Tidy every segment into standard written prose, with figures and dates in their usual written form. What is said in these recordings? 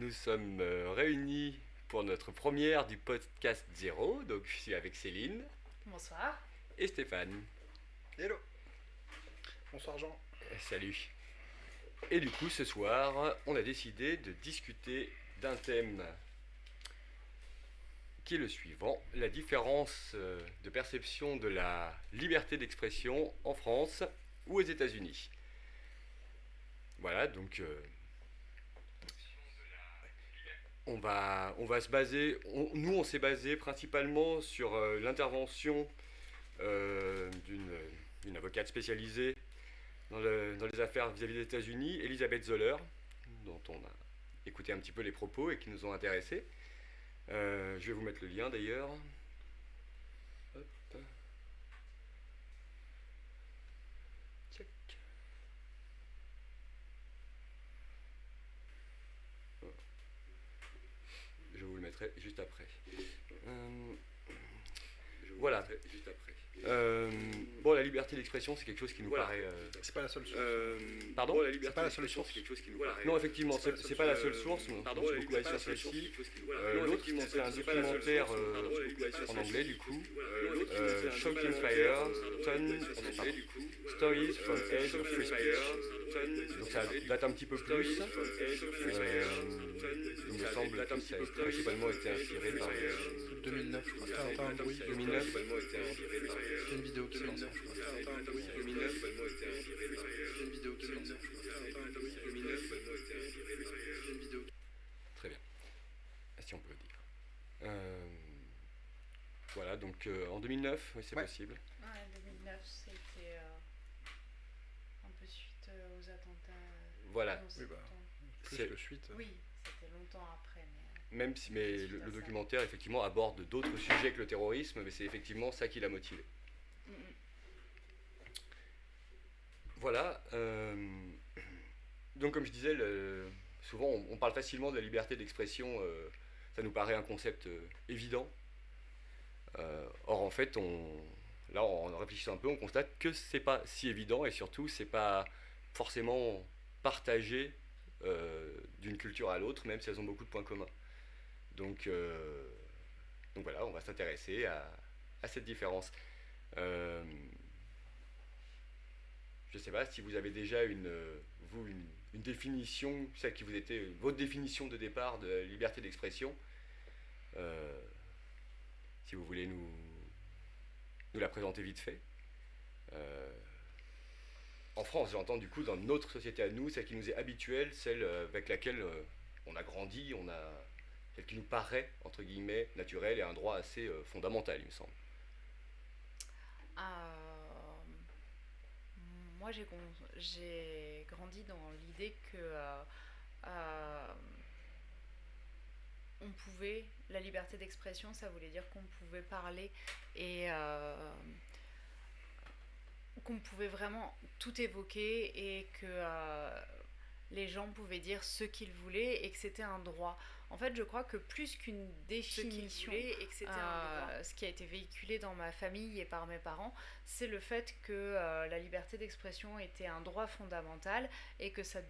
nous sommes réunis pour notre première du podcast Zéro. Donc je suis avec Céline Bonsoir. et Stéphane. Hello. Bonsoir Jean. Salut. Et du coup ce soir on a décidé de discuter d'un thème qui est le suivant, la différence de perception de la liberté d'expression en France ou aux États-Unis. Voilà, donc on va se baser, nous on s'est basé principalement sur l'intervention d'une avocate spécialisée dans les affaires vis-à-vis des États-Unis, Elisabeth Zoller, dont on a écouté un petit peu les propos et qui nous ont intéressés. Je vais vous mettre le lien d'ailleurs. Hop. Check. Je vous le mettrai juste après. Voilà. Bon, la liberté d'expression, c'est quelque chose qui nous paraît. C'est pas la seule source. Pardon ? Bon, la liberté c'est pas la seule source. C'est quelque chose qui nous paraît. Non, effectivement, c'est pas la seule source. On s'est beaucoup basé sur celle-ci. L'autre, c'est un documentaire en anglais, du coup. Shocking Fire, Stories from Age of Free Speech. Donc ça date un petit peu plus. Il me semble que ça a principalement été inspiré par 2009, je crois. T'as un bruit. 2009. C'est une vidéo qui s'est lancée, je crois. C'est une vidéo qui s'est lancée, je crois. Très bien. Si on peut le dire. Voilà, donc en 2009, oui, c'est possible. Ouais, 2009, c'était un peu suite aux attentats. Voilà. Oui, bah, plus C'est- que suite. Oui, c'était longtemps après, mais. Même si, mais Suite à le ça. documentaire effectivement aborde d'autres sujets que le terrorisme, mais c'est effectivement ça qui l'a motivé. Mm, mm. Voilà. Donc comme je disais, souvent on parle facilement de la liberté d'expression, ça nous paraît un concept évident. Or en fait, là en réfléchissant un peu, on constate que c'est pas si évident et surtout c'est pas forcément partagé d'une culture à l'autre, même si elles ont beaucoup de points communs. Donc voilà, on va s'intéresser à cette différence. Je ne sais pas si vous avez déjà une définition, celle qui vous était votre définition de départ de la liberté d'expression. Si vous voulez nous la présenter vite fait. En France, j'entends du coup dans notre société à nous, celle qui nous est habituelle, celle avec laquelle on a grandi, celle qui nous paraît, entre guillemets, naturelle et un droit assez fondamental, il me semble. Euh, Moi, j'ai grandi dans l'idée que euh, on pouvait, la liberté d'expression, ça voulait dire qu'on pouvait parler et qu'on pouvait vraiment tout évoquer et que les gens pouvaient dire ce qu'ils voulaient et que c'était un droit. En fait, je crois que plus qu'une définition, ce qui a été véhiculé dans ma famille et par mes parents, c'est le fait que la liberté d'expression était un droit fondamental et que ça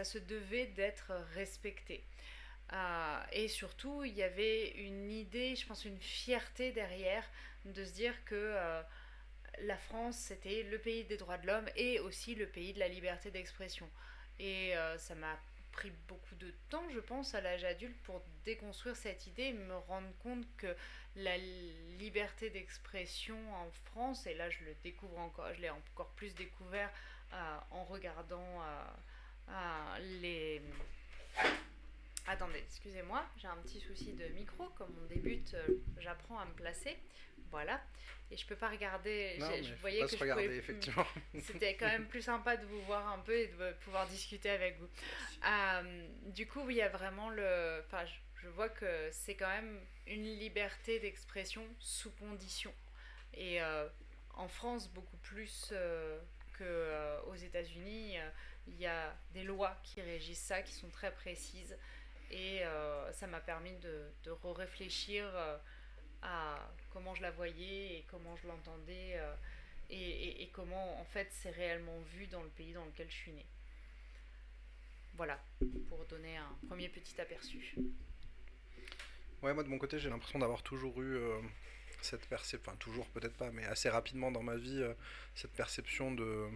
se devait d'être respecté. Et surtout, il y avait une idée, je pense une fierté derrière, de se dire que la France, c'était le pays des droits de l'homme et aussi le pays de la liberté d'expression. Et ça m'a pris beaucoup de temps, je pense, à l'âge adulte pour déconstruire cette idée et me rendre compte que la liberté d'expression en France, et là je le découvre encore, je l'ai encore plus découvert en regardant les... Attendez, excusez-moi, j'ai un petit souci de micro, comme on débute, j'apprends à me placer, voilà, et je peux pas regarder, Non, mais je faut voyais pas que se je regarder, pouvais, effectivement. c'était quand même plus sympa de vous voir un peu et de pouvoir discuter avec vous. Du coup, il y a vraiment enfin, je vois que c'est quand même une liberté d'expression sous condition, et en France beaucoup plus que aux États-Unis, il y a des lois qui régissent ça, qui sont très précises. Et ça m'a permis de réfléchir à comment je la voyais et comment je l'entendais et comment en fait c'est réellement vu dans le pays dans lequel je suis née. Voilà, pour donner un premier petit aperçu. Ouais, moi de mon côté, j'ai l'impression d'avoir toujours eu cette perception, enfin toujours peut-être pas, mais assez rapidement dans ma vie, cette perception de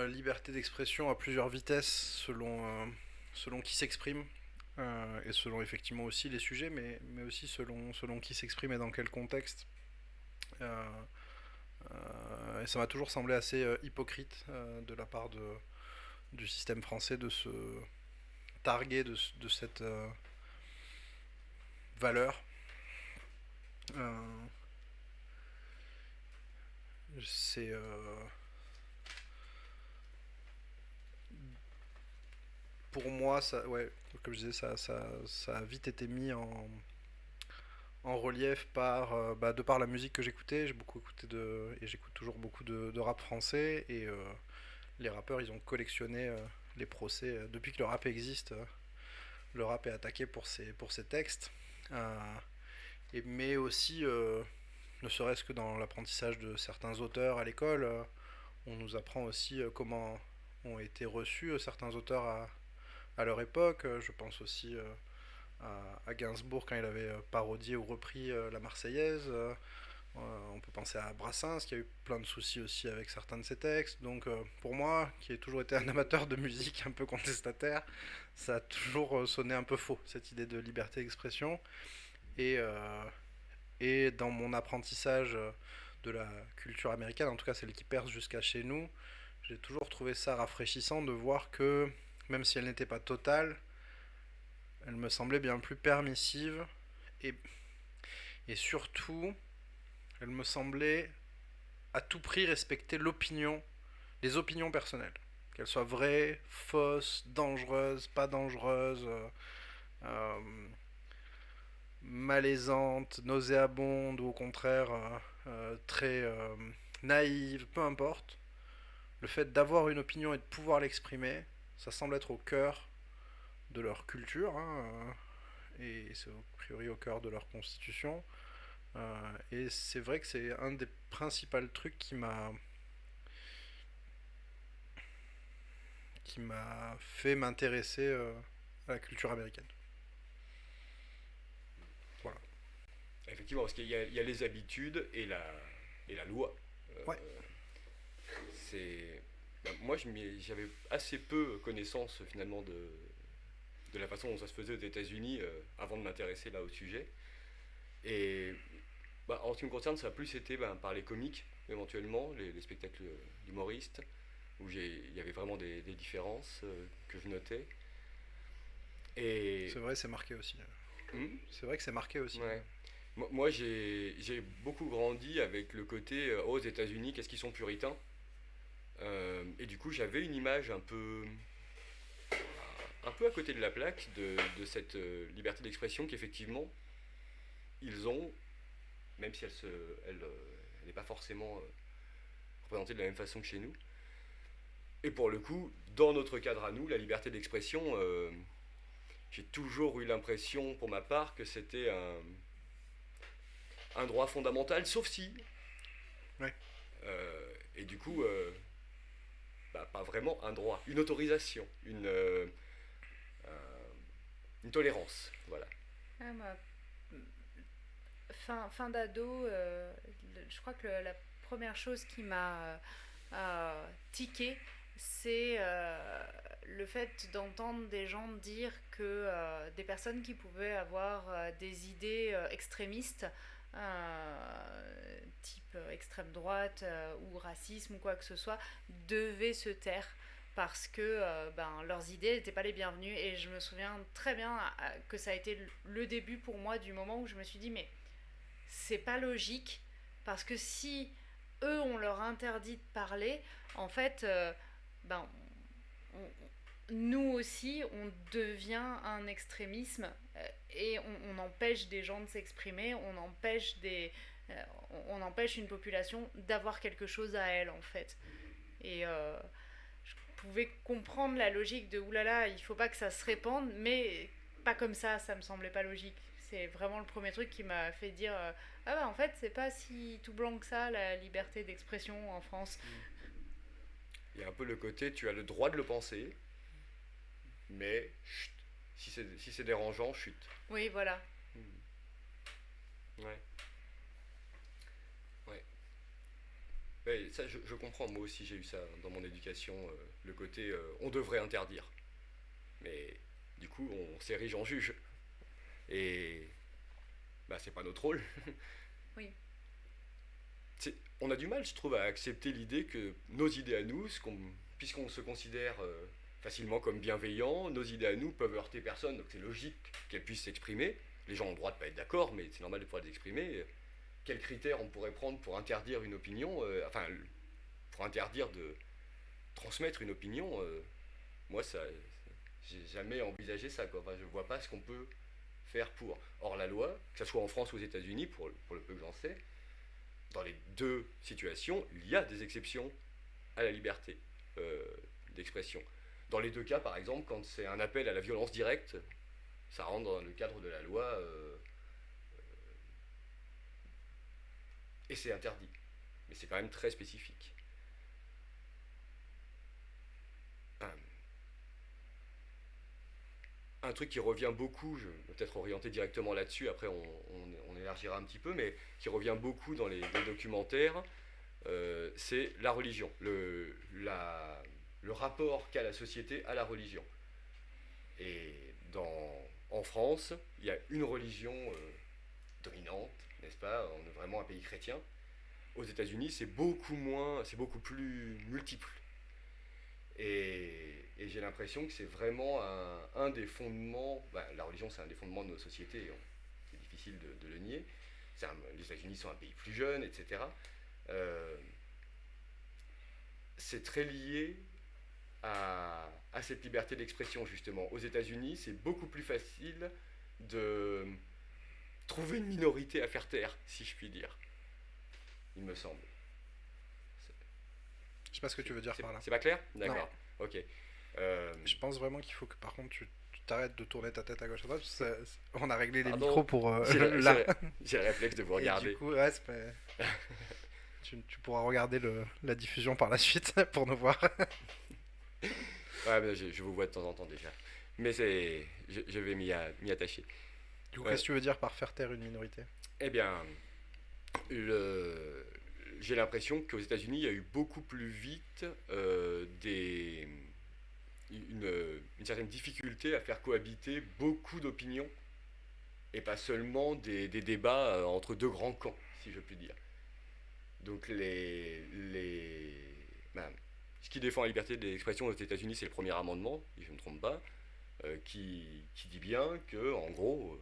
liberté d'expression à plusieurs vitesses selon qui s'exprime. Et selon effectivement aussi les sujets, mais aussi selon qui s'exprime et dans quel contexte. Et ça m'a toujours semblé assez hypocrite de la part du système français de se targuer de cette valeur. C'est pour moi, ça, ouais, comme je disais, ça a vite été mis en relief de par la musique que j'écoutais. J'ai beaucoup écouté et j'écoute toujours beaucoup de rap français, et les rappeurs, ils ont collectionné les procès. Depuis que le rap existe, le rap est attaqué pour ses textes. Mais aussi, ne serait-ce que dans l'apprentissage de certains auteurs à l'école, on nous apprend aussi comment ont été reçus certains auteurs à leur époque. Je pense aussi à Gainsbourg quand il avait parodié ou repris la Marseillaise. On peut penser à Brassens qui a eu plein de soucis aussi avec certains de ses textes. Donc pour moi, qui ai toujours été un amateur de musique un peu contestataire, ça a toujours sonné un peu faux, cette idée de liberté d'expression. Et dans mon apprentissage de la culture américaine, en tout cas celle qui perce jusqu'à chez nous, j'ai toujours trouvé ça rafraîchissant de voir que, même si elle n'était pas totale, elle me semblait bien plus permissive, et, et surtout, elle me semblait à tout prix respecter les opinions personnelles. Qu'elles soient vraies, fausses, dangereuses, pas dangereuses, euh, malaisantes, nauséabondes, ou au contraire très naïves, peu importe. Le fait d'avoir une opinion et de pouvoir l'exprimer, ça semble être au cœur de leur culture, et c'est a priori au cœur de leur constitution. Et c'est vrai que c'est un des principaux trucs qui m'a fait m'intéresser à la culture américaine. Voilà. Effectivement, parce qu'il y a les habitudes et la loi. Ouais. C'est... Moi, j'avais assez peu connaissance finalement de la façon dont ça se faisait aux États-Unis avant de m'intéresser là au sujet. Et en ce qui me concerne, ça a plus été par les comiques, éventuellement, les spectacles d'humoristes, où il y avait vraiment des différences que je notais. Et... C'est vrai, c'est marqué aussi. C'est vrai que c'est marqué aussi. Ouais. Moi, j'ai beaucoup grandi avec le côté aux États-Unis, qu'est-ce qu'ils sont puritains. Et du coup, j'avais une image un peu à côté de la plaque de cette liberté d'expression qu'effectivement ils ont, même si elle n'est pas forcément représentée de la même façon que chez nous. Et pour le coup, dans notre cadre à nous, la liberté d'expression, j'ai toujours eu l'impression, pour ma part, que c'était un droit fondamental, sauf si. Ouais. Et du coup, pas vraiment un droit, une autorisation, une tolérance, voilà. Fin d'ado, je crois que la première chose qui m'a tiqué, c'est le fait d'entendre des gens dire que des personnes qui pouvaient avoir des idées extrémistes, type extrême droite ou racisme ou quoi que ce soit, devaient se taire parce que leurs idées n'étaient pas les bienvenues. Et je me souviens très bien que ça a été le début pour moi du moment où je me suis dit mais c'est pas logique, parce que si eux on leur interdit de parler, en fait nous aussi on devient un extrémisme, et on empêche des gens de s'exprimer, on empêche une population d'avoir quelque chose à elle en fait. Et je pouvais comprendre la logique de oulala, il faut pas que ça se répande, mais pas comme ça me semblait pas logique. C'est vraiment le premier truc qui m'a fait dire en fait c'est pas si tout blanc que ça la liberté d'expression en France. Il y a un peu le côté, tu as le droit de le penser, mais chut, si c'est dérangeant, chut. Oui, voilà. Ouais. Ouais. Ouais, ça, je comprends. Moi aussi, j'ai eu ça dans mon éducation, le côté on devrait interdire. Mais du coup, on s'érige en juge. Et bah, c'est pas notre rôle. Oui. On a du mal, je trouve, à accepter l'idée que nos idées à nous, puisqu'on se considère facilement comme bienveillants, nos idées à nous peuvent heurter personne, donc c'est logique qu'elles puissent s'exprimer. Les gens ont le droit de pas être d'accord, mais c'est normal de pouvoir les exprimer. Quels critères on pourrait prendre pour interdire une opinion, pour interdire de transmettre une opinion moi, j'ai jamais envisagé ça, quoi. Enfin, je vois pas ce qu'on peut faire pour. Or, la loi, que ce soit en France ou aux États-Unis, pour le peu que j'en sais, dans les deux situations, il y a des exceptions à la liberté d'expression. Dans les deux cas, par exemple, quand c'est un appel à la violence directe, ça rentre dans le cadre de la loi et c'est interdit. Mais c'est quand même très spécifique. Un truc qui revient beaucoup, je vais peut-être orienter directement là-dessus, après on élargira un petit peu, mais qui revient beaucoup dans les documentaires, c'est la religion, le rapport qu'a la société à la religion. Et en France, il y a une religion dominante, n'est-ce pas? On est vraiment un pays chrétien. Aux États-Unis, c'est beaucoup plus multiple. Et j'ai l'impression que c'est vraiment un des fondements, la religion c'est un des fondements de nos sociétés, c'est difficile de le nier. Les États-Unis sont un pays plus jeune, etc. C'est très lié à cette liberté d'expression justement. Aux États-Unis, c'est beaucoup plus facile de trouver une minorité à faire taire, si je puis dire, il me semble. Je sais pas ce que tu veux dire par là. C'est pas clair? D'accord. Non. Ok. Je pense vraiment qu'il faut que par contre tu t'arrêtes de tourner ta tête à gauche à droite. On a réglé les micros pour là. J'ai le réflexe de vous regarder. Et du coup, ouais, tu pourras regarder la diffusion par la suite pour nous voir. Ouais, mais je vous vois de temps en temps déjà. Mais je vais m'y attacher. Du coup, qu'est-ce que tu veux dire par faire taire une minorité? Eh bien, j'ai l'impression qu'aux États-Unis, il y a eu beaucoup plus vite une certaine difficulté à faire cohabiter beaucoup d'opinions et pas seulement des débats entre deux grands camps, si je puis dire. Donc ce qui défend la liberté d'expression aux États-Unis, c'est le premier amendement, si je ne me trompe pas, qui dit bien que, en gros,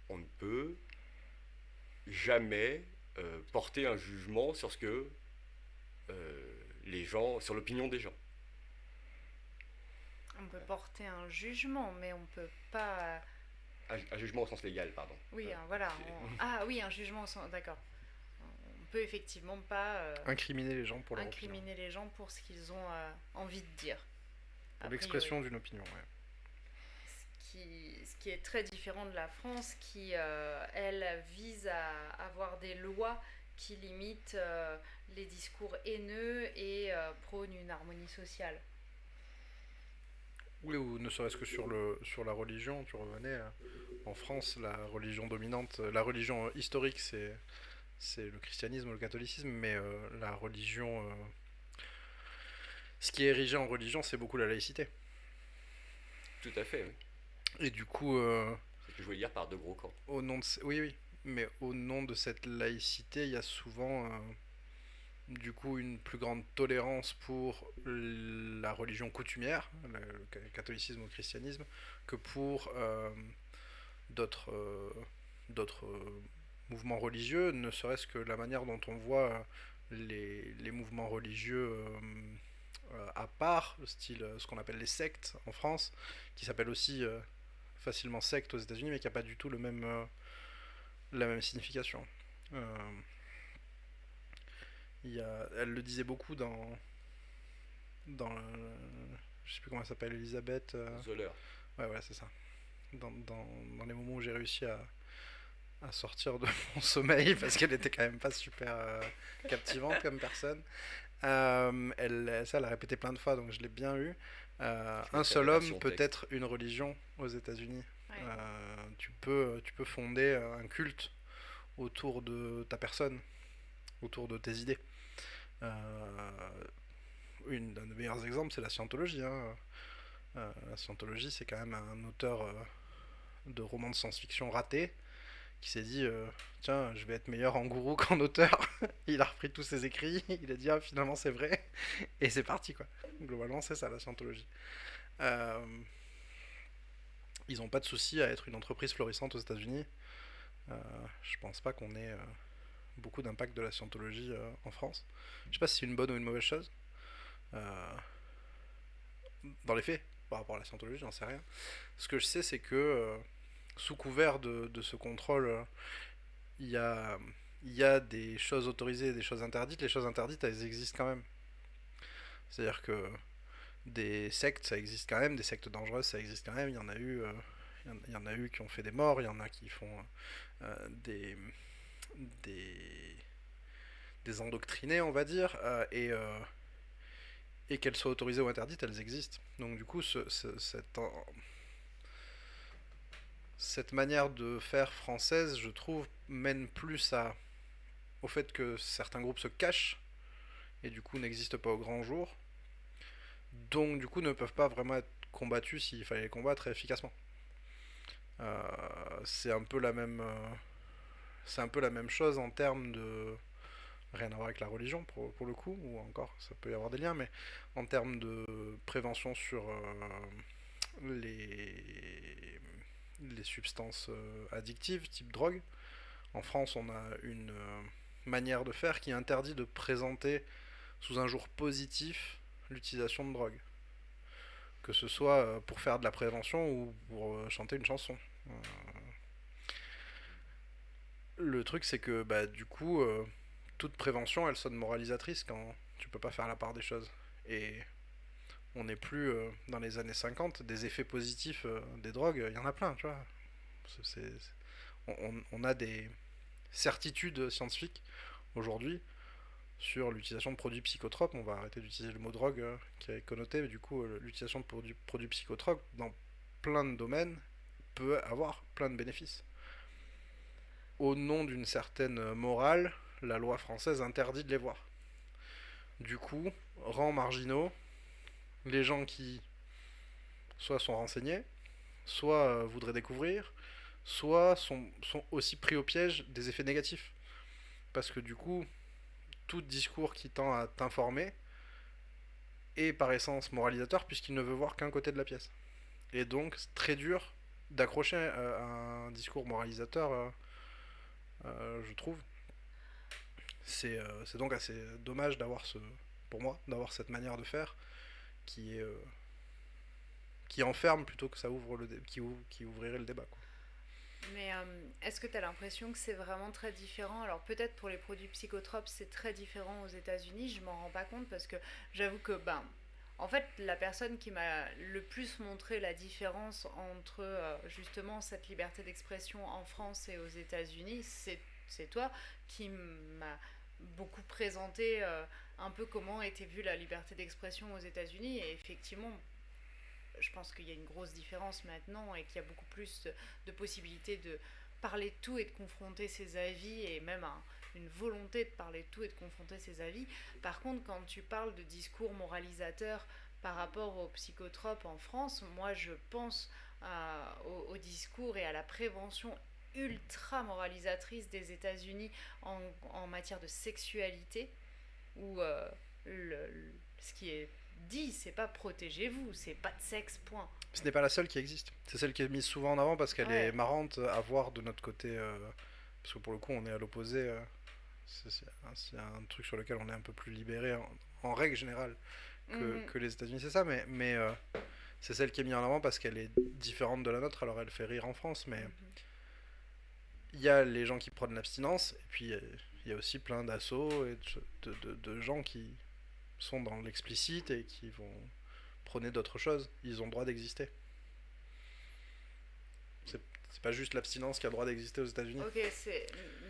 on ne peut jamais porter un jugement sur ce que sur l'opinion des gens. On peut porter un jugement, mais on peut pas. Un jugement au sens légal, pardon. Oui, voilà. Ah oui, un jugement au sens. D'accord. On peut effectivement pas incriminer les gens pour leur opinion. Incriminer les gens pour ce qu'ils ont envie de dire. Pour l'expression d'une opinion, ouais. Ce qui est très différent de la France, qui, elle, vise à avoir des lois qui limitent les discours haineux et prônent une harmonie sociale. Oui, ou ne serait-ce que sur la religion, tu revenais. En France, la religion dominante, la religion historique, c'est le christianisme ou le catholicisme, mais la religion... ce qui est érigé en religion, c'est beaucoup la laïcité. Tout à fait, oui. Et du coup... c'est ce que je voulais dire par deux gros camps. Oui, mais au nom de cette laïcité, il y a souvent... du coup une plus grande tolérance pour la religion coutumière, le catholicisme ou le christianisme, que pour d'autres mouvements religieux, ne serait-ce que la manière dont on voit les mouvements religieux à part, style ce qu'on appelle les sectes en France, qui s'appellent aussi facilement sectes aux États-Unis, mais qui n'a pas du tout la même signification. Elle le disait beaucoup dans je sais plus comment elle s'appelle, Elisabeth Zoller. Ouais, c'est ça. Dans les moments où j'ai réussi à sortir de mon sommeil, parce qu'elle était quand même pas super captivante comme personne. Ça, elle a répété plein de fois, donc je l'ai bien eu. Je Un mettrai la seul homme version peut texte. être une religion aux États-Unis. Ouais. Tu peux fonder un culte autour de ta personne, autour de tes idées. Euh, un des meilleurs exemples, c'est la scientologie, hein. La scientologie, c'est quand même un auteur de romans de science-fiction raté qui s'est dit tiens, je vais être meilleur en gourou qu'en auteur. Il a repris tous ses écrits, il a dit ah, finalement c'est vrai, et c'est parti quoi. Globalement, c'est ça la scientologie. Euh, Ils n'ont pas de souci à être une entreprise florissante aux États-Unis. Euh, je pense pas qu'on ait beaucoup d'impact de la scientologie en France. Je sais pas si c'est une bonne ou une mauvaise chose. Euh, dans les faits, par rapport à la scientologie, j'en sais rien. Ce que je sais, c'est que sous couvert de ce contrôle, il y a, il y a des choses autorisées et des choses interdites. Les choses interdites, elles existent quand même. C'est-à-dire que des sectes, ça existe quand même, des sectes dangereuses, ça existe quand même. Il y en a eu qui ont fait des morts, il y en a qui font des, des, des endoctrinés, on va dire, et qu'elles soient autorisées ou interdites, elles existent. Donc du coup, cette manière de faire française, je trouve, mène plus au fait que certains groupes se cachent et du coup n'existent pas au grand jour, donc du coup ne peuvent pas vraiment être combattus s'il fallait les combattre efficacement. Euh, c'est un peu la même, c'est un peu la même chose en termes de rien à voir avec la religion pour le coup, ou encore ça peut y avoir des liens, mais en termes de prévention sur les substances addictives type drogue. En France, on a une manière de faire qui interdit de présenter sous un jour positif l'utilisation de drogue. Que ce soit pour faire de la prévention ou pour chanter une chanson. Euh, le truc, c'est que bah, du coup, toute prévention, elle sonne moralisatrice quand tu peux pas faire la part des choses. Et on n'est plus dans les années 50, des effets positifs des drogues, il y en a plein, tu vois. On a des certitudes scientifiques aujourd'hui sur l'utilisation de produits psychotropes. On va arrêter d'utiliser le mot drogue qui est connoté, mais du coup, l'utilisation de produits psychotropes dans plein de domaines peut avoir plein de bénéfices. Au nom d'une certaine morale, la loi française interdit de les voir. Du coup, rend marginaux les gens qui soit sont renseignés, soit voudraient découvrir, soit sont aussi pris au piège des effets négatifs. Parce que du coup, tout discours qui tend à t'informer est par essence moralisateur puisqu'il ne veut voir qu'un côté de la pièce. Et donc, c'est très dur d'accrocher à un discours moralisateur, je trouve. C'est donc assez dommage pour moi, d'avoir cette manière de faire qui est qui enferme plutôt que ça ouvre qui ouvrirait le débat, quoi. Mais est-ce que tu as l'impression que c'est vraiment très différent? Alors peut-être pour les produits psychotropes c'est très différent aux États-Unis, je m'en rends pas compte parce que j'avoue que ben en fait la personne qui m'a le plus montré la différence entre justement cette liberté d'expression en France et aux États-Unis, c'est toi qui m'a beaucoup présenté un peu comment était vue la liberté d'expression aux États-Unis et effectivement je pense qu'il y a une grosse différence maintenant et qu'il y a beaucoup plus de possibilités de parler de tout et de confronter ses avis et même une volonté de parler de tout et de confronter ses avis. Par contre, quand tu parles de discours moralisateur par rapport aux psychotropes en France, moi je pense au discours et à la prévention ultra moralisatrice des États-Unis en matière de sexualité, où ce qui est dit, c'est pas protégez-vous, c'est pas de sexe, point. Ce n'est pas la seule qui existe. C'est celle qui est mise souvent en avant parce qu'elle est Ouais. marrante à voir de notre côté. Parce que pour le coup, on est à l'opposé. C'est un truc sur lequel on est un peu plus libéré en règle générale Mhm. que les États-Unis, c'est ça. Mais c'est celle qui est mise en avant parce qu'elle est différente de la nôtre. Alors elle fait rire en France, mais Mhm. il y a les gens qui prennent l'abstinence. Et puis il y a aussi plein d'assauts et de gens qui sont dans l'explicite et qui vont prôner d'autres choses. Ils ont le droit d'exister. C'est C'est pas juste l'abstinence qui a le droit d'exister aux États-Unis. Ok,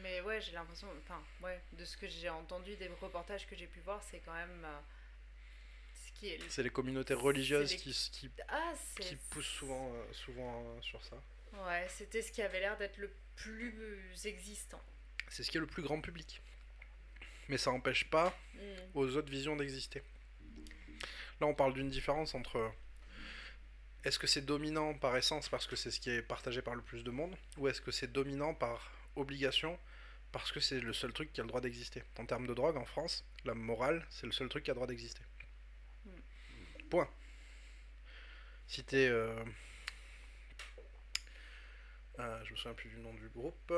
mais ouais, j'ai l'impression, enfin, ouais, de ce que j'ai entendu des reportages que j'ai pu voir, c'est quand même ce qui est. C'est les communautés religieuses les... qui poussent souvent, sur ça. Ouais, c'était ce qui avait l'air d'être le plus existant. C'est ce qui est le plus grand public. Mais ça n'empêche pas aux autres visions d'exister. Là, on parle d'une différence entre est-ce que c'est dominant par essence parce que c'est ce qui est partagé par le plus de monde, ou est-ce que c'est dominant par obligation parce que c'est le seul truc qui a le droit d'exister. En termes de drogue, en France, la morale, c'est le seul truc qui a le droit d'exister. Point. Si t'es... je me souviens plus du nom du groupe.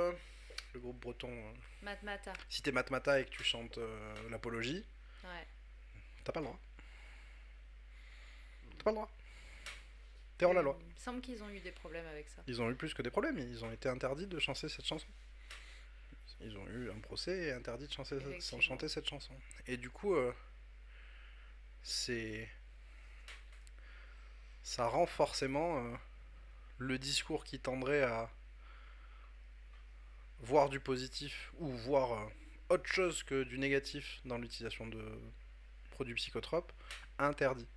Le groupe breton. Matmata. Si t'es Matmata et que tu chantes l'apologie, ouais. T'as pas le droit. T'as pas le droit. T'es hors la loi. Il me semble qu'ils ont eu des problèmes avec ça. Ils ont eu plus que des problèmes. Ils ont été interdits de chanter cette chanson. Ils ont eu un procès et interdit de chanter cette chanson. Et du coup, ça rend forcément le discours qui tendrait à voir du positif ou voir autre chose que du négatif dans l'utilisation de produits psychotropes interdit.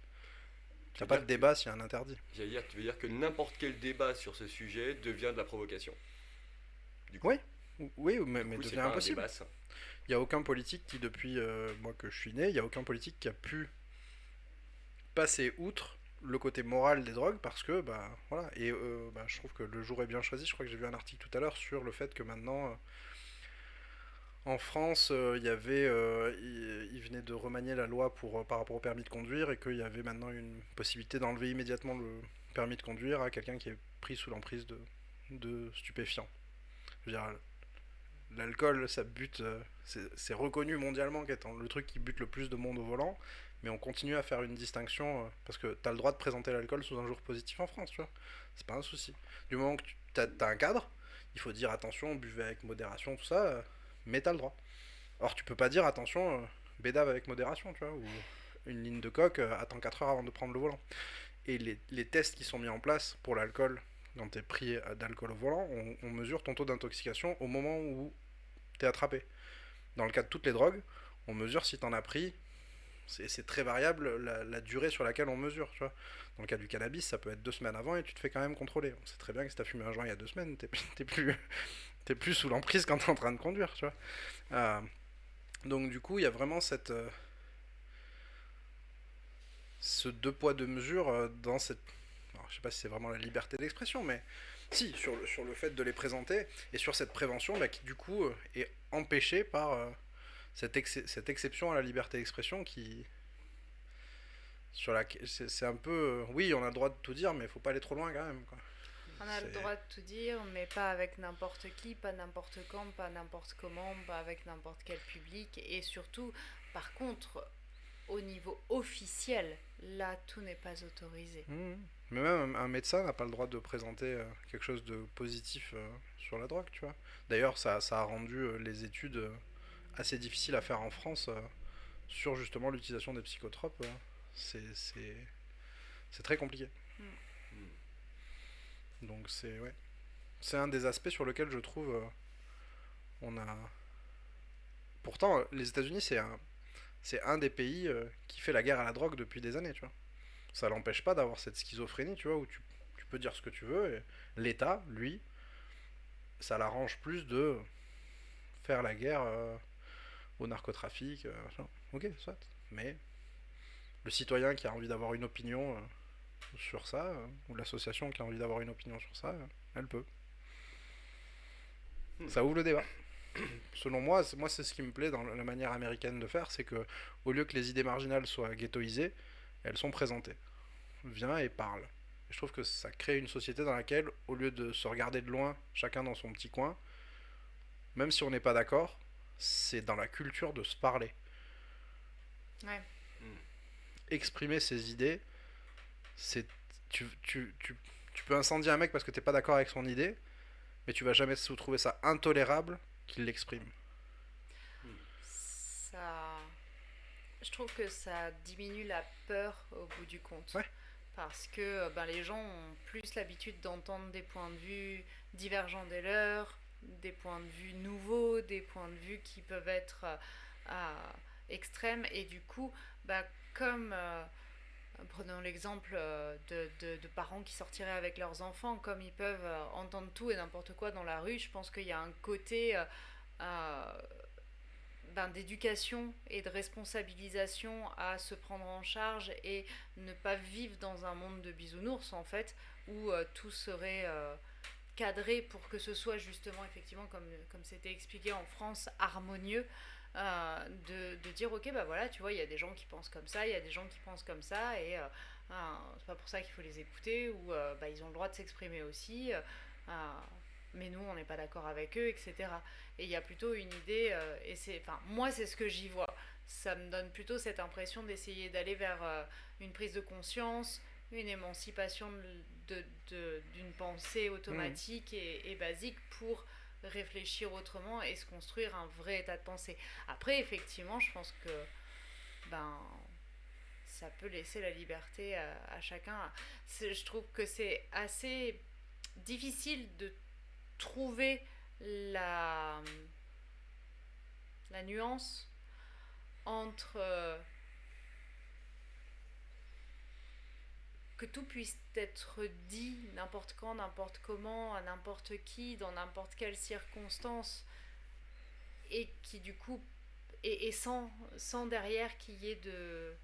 Il n'y a pas de débat s'il y a un interdit. Tu veux dire que n'importe quel débat sur ce sujet devient de la provocation. Du coup. Oui, mais devient impossible. Il n'y a aucun politique qui, depuis moi que je suis né, il n'y a aucun politique qui a pu passer outre le côté moral des drogues parce que, voilà. Et je trouve que le jour est bien choisi. Je crois que j'ai vu un article tout à l'heure sur le fait que maintenant, en France, il venait de remanier la loi par rapport au permis de conduire et qu'il y avait maintenant une possibilité d'enlever immédiatement le permis de conduire à quelqu'un qui est pris sous l'emprise de stupéfiants. Je veux dire, l'alcool, ça bute, c'est reconnu mondialement comme étant le truc qui bute le plus de monde au volant, mais on continue à faire une distinction parce que t'as le droit de présenter l'alcool sous un jour positif en France, tu vois. C'est pas un souci. Du moment que t'as un cadre, il faut dire attention, buvez avec modération, tout ça, mais t'as le droit. Or, tu peux pas dire attention, bédave avec modération, tu vois, ou une ligne de coke, attends 4 heures avant de prendre le volant. Et les tests qui sont mis en place pour l'alcool, quand t'es pris d'alcool au volant, on mesure ton taux d'intoxication au moment où t'es attrapé. Dans le cas de toutes les drogues, on mesure si t'en as pris. C'est très variable la durée sur laquelle on mesure, tu vois. Dans le cas du cannabis, ça peut être 2 semaines avant et tu te fais quand même contrôler. On sait très bien que si t'as fumé un joint il y a 2 semaines, t'es plus sous l'emprise quand t'es en train de conduire, tu vois. Donc du coup, il y a vraiment ce 2 poids 2 mesures dans cette... Alors, je sais pas si c'est vraiment la liberté d'expression, mais si, sur le fait de les présenter et sur cette prévention qui du coup est empêchée par cette exception à la liberté d'expression qui... C'est un peu... oui, on a le droit de tout dire, mais il faut pas aller trop loin quand même, quoi. On a le droit de tout dire, mais pas avec n'importe qui, pas n'importe quand, pas n'importe comment, pas avec n'importe quel public. Et surtout, par contre, au niveau officiel, là, tout n'est pas autorisé. Mais même un médecin n'a pas le droit de présenter quelque chose de positif sur la drogue, tu vois. D'ailleurs, ça a rendu les études assez difficiles à faire en France sur justement l'utilisation des psychotropes. C'est très compliqué. Donc c'est un des aspects sur lequel je trouve on a... Pourtant, les États-Unis, c'est un des pays qui fait la guerre à la drogue depuis des années, tu vois. Ça l'empêche pas d'avoir cette schizophrénie, tu vois, où tu peux dire ce que tu veux, et l'État, lui, ça l'arrange plus de faire la guerre au narcotrafic, ok, soit. Mais le citoyen qui a envie d'avoir une opinion sur ça, ou l'association qui a envie d'avoir une opinion sur ça, elle peut. Ça ouvre le débat. Selon moi, c'est ce qui me plaît dans la manière américaine de faire, c'est que au lieu que les idées marginales soient ghettoisées, elles sont présentées. Viens et parle. Et je trouve que ça crée une société dans laquelle, au lieu de se regarder de loin, chacun dans son petit coin, même si on n'est pas d'accord, c'est dans la culture de se parler. Ouais. Exprimer ses idées, c'est tu peux incendier un mec parce que t'es pas d'accord avec son idée, mais tu vas jamais trouver ça intolérable qu'il l'exprime. Je trouve que ça diminue la peur au bout du compte. Ouais. parce que les gens ont plus l'habitude d'entendre des points de vue divergents des leurs, des points de vue nouveaux, des points de vue qui peuvent être extrêmes, et du coup, comme prenons l'exemple de parents qui sortiraient avec leurs enfants, comme ils peuvent entendre tout et n'importe quoi dans la rue, je pense qu'il y a un côté d'éducation et de responsabilisation à se prendre en charge et ne pas vivre dans un monde de bisounours, en fait, où tout serait cadré pour que ce soit justement, effectivement, comme c'était expliqué en France, harmonieux. De dire ok voilà, tu vois, il y a des gens qui pensent comme ça, il y a des gens qui pensent comme ça, et c'est pas pour ça qu'il faut les écouter, ou ils ont le droit de s'exprimer aussi, mais nous on n'est pas d'accord avec eux, etc. Et il y a plutôt une idée, et moi c'est ce que j'y vois, ça me donne plutôt cette impression d'essayer d'aller vers une prise de conscience, une émancipation d'une pensée automatique et basique, pour réfléchir autrement et se construire un vrai état de pensée. Après, effectivement, je pense que ça peut laisser la liberté à chacun. Je trouve que c'est assez difficile de trouver la nuance entre que tout puisse être dit n'importe quand, n'importe comment, à n'importe qui, dans n'importe quelle circonstance, et qui du coup, et sans derrière qu'il y ait de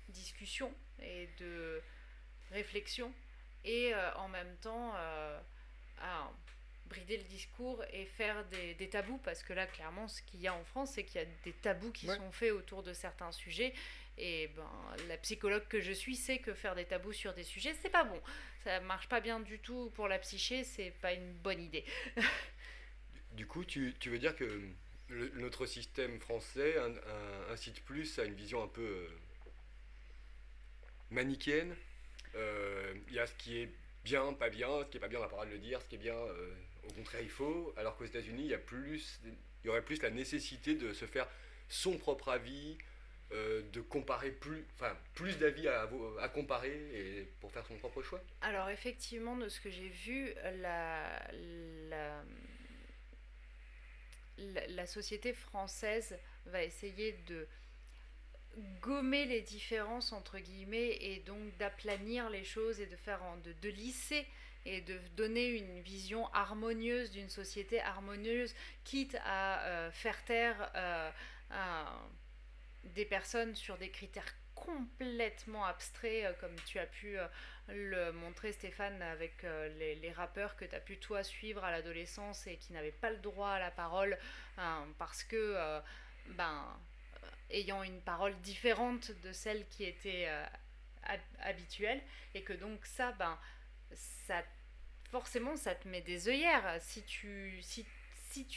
discussion et de réflexion, et en même temps brider le discours et faire des tabous, parce que là clairement ce qu'il y a en France, c'est qu'il y a des tabous qui sont faits autour de certains sujets, et la psychologue que je suis sait que faire des tabous sur des sujets, c'est pas bon, ça marche pas bien du tout pour la psyché, c'est pas une bonne idée. Du coup, tu veux dire que notre système français incite plus à une vision un peu manichéenne. Il y a ce qui est bien, pas bien, ce qui est pas bien, on n'a pas le droit de le dire, ce qui est bien, au contraire, il faut. Alors qu'aux États-Unis, il y aurait plus la nécessité de se faire son propre avis, de comparer plus d'avis à comparer, et pour faire son propre choix. Alors effectivement, de ce que j'ai vu, la société française va essayer de gommer les différences entre guillemets, et donc d'aplanir les choses et de faire de lisser et de donner une vision harmonieuse d'une société harmonieuse, quitte à faire taire des personnes sur des critères complètement abstraits, comme tu as pu le montrer, Stéphane, avec les rappeurs que tu as pu toi suivre à l'adolescence et qui n'avaient pas le droit à la parole, parce que ayant une parole différente de celle qui était habituelle, et que donc ça forcément ça te met des œillères si tu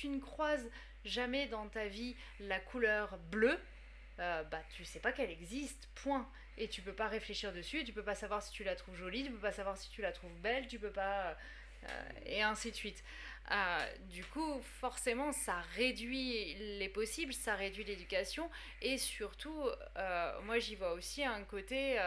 ne croises jamais dans ta vie la couleur bleue, tu sais pas qu'elle existe, point. Et tu peux pas réfléchir dessus, tu peux pas savoir si tu la trouves jolie, tu peux pas savoir si tu la trouves belle, tu peux pas et ainsi de suite. Du coup, forcément, ça réduit les possibles, ça réduit l'éducation, et surtout, moi j'y vois aussi un côté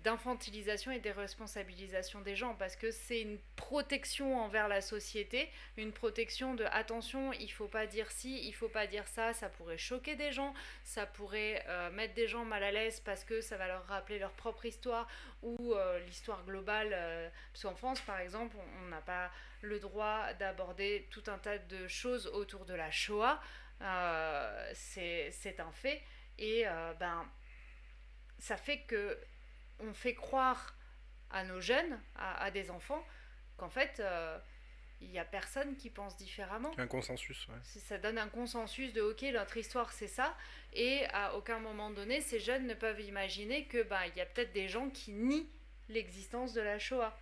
d'infantilisation et déresponsabilisation des gens, parce que c'est une protection envers la société, une protection de attention, il faut pas dire ci, il faut pas dire ça, ça pourrait choquer des gens, ça pourrait mettre des gens mal à l'aise parce que ça va leur rappeler leur propre histoire, ou l'histoire globale, parce qu'en France par exemple on n'a pas le droit d'aborder tout un tas de choses autour de la Shoah, c'est un fait, et ça fait que on fait croire à nos jeunes, à des enfants, qu'en fait, il n'y a personne qui pense différemment. Un consensus, ouais. Ça donne un consensus de ok, notre histoire c'est ça, et à aucun moment donné, ces jeunes ne peuvent imaginer que y a peut-être des gens qui nient l'existence de la Shoah.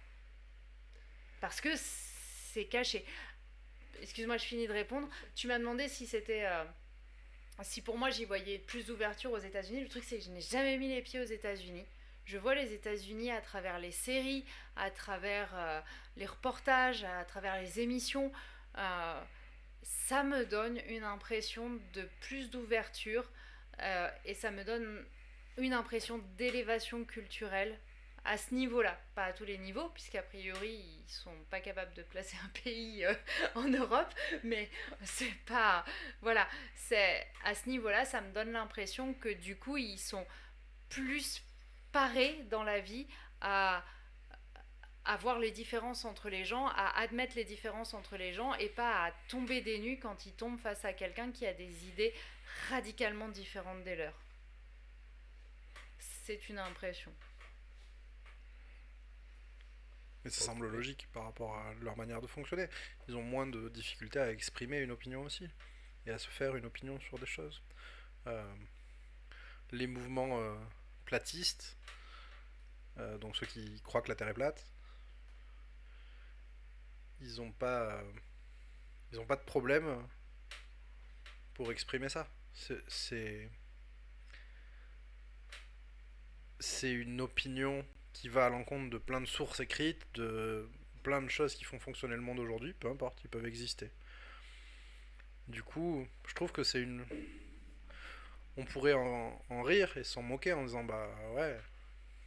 Parce que c'est caché. Excuse-moi, je finis de répondre. Tu m'as demandé si c'était... si pour moi j'y voyais plus d'ouverture aux États-Unis. Le truc c'est que je n'ai jamais mis les pieds aux États-Unis. Je vois les États-Unis à travers les séries, à travers les reportages, à travers les émissions. ça me donne une impression de plus d'ouverture et ça me donne une impression d'élévation culturelle à ce niveau-là, pas à tous les niveaux, puisqu'a priori ils sont pas capables de placer un pays en Europe, mais c'est pas, voilà, c'est à ce niveau-là, ça me donne l'impression que du coup ils sont plus parés dans la vie à voir les différences entre les gens, à admettre les différences entre les gens et pas à tomber des nues quand ils tombent face à quelqu'un qui a des idées radicalement différentes des leurs. C'est une impression. Mais ça semble logique par rapport à leur manière de fonctionner. Ils ont moins de difficultés à exprimer une opinion aussi, et à se faire une opinion sur des choses. Euh, les mouvements platistes, donc ceux qui croient que la Terre est plate, ils ont pas de problème pour exprimer ça. C'est une opinion qui va à l'encontre de plein de sources écrites, de plein de choses qui font fonctionner le monde aujourd'hui, peu importe, ils peuvent exister. Du coup, je trouve que c'est une... On pourrait en rire et s'en moquer en disant bah ouais,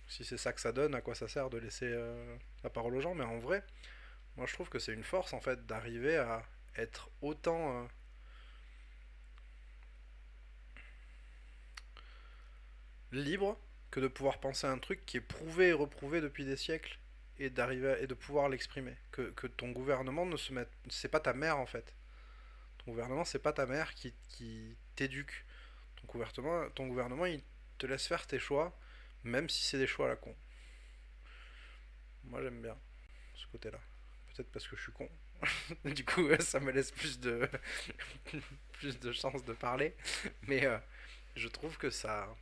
si c'est ça que ça donne, à quoi ça sert de laisser la parole aux gens, mais en vrai, moi je trouve que c'est une force en fait d'arriver à être autant libre que de pouvoir penser à un truc qui est prouvé et reprouvé depuis des siècles et d'arriver et de pouvoir l'exprimer. Que ton gouvernement ne se mette. C'est pas ta mère en fait. Ton gouvernement, c'est pas ta mère qui t'éduque. Ton gouvernement, il te laisse faire tes choix, même si c'est des choix à la con. Moi, j'aime bien ce côté-là. Peut-être parce que je suis con. Du coup, ça me laisse plus de plus de chances de parler. Mais je trouve que ça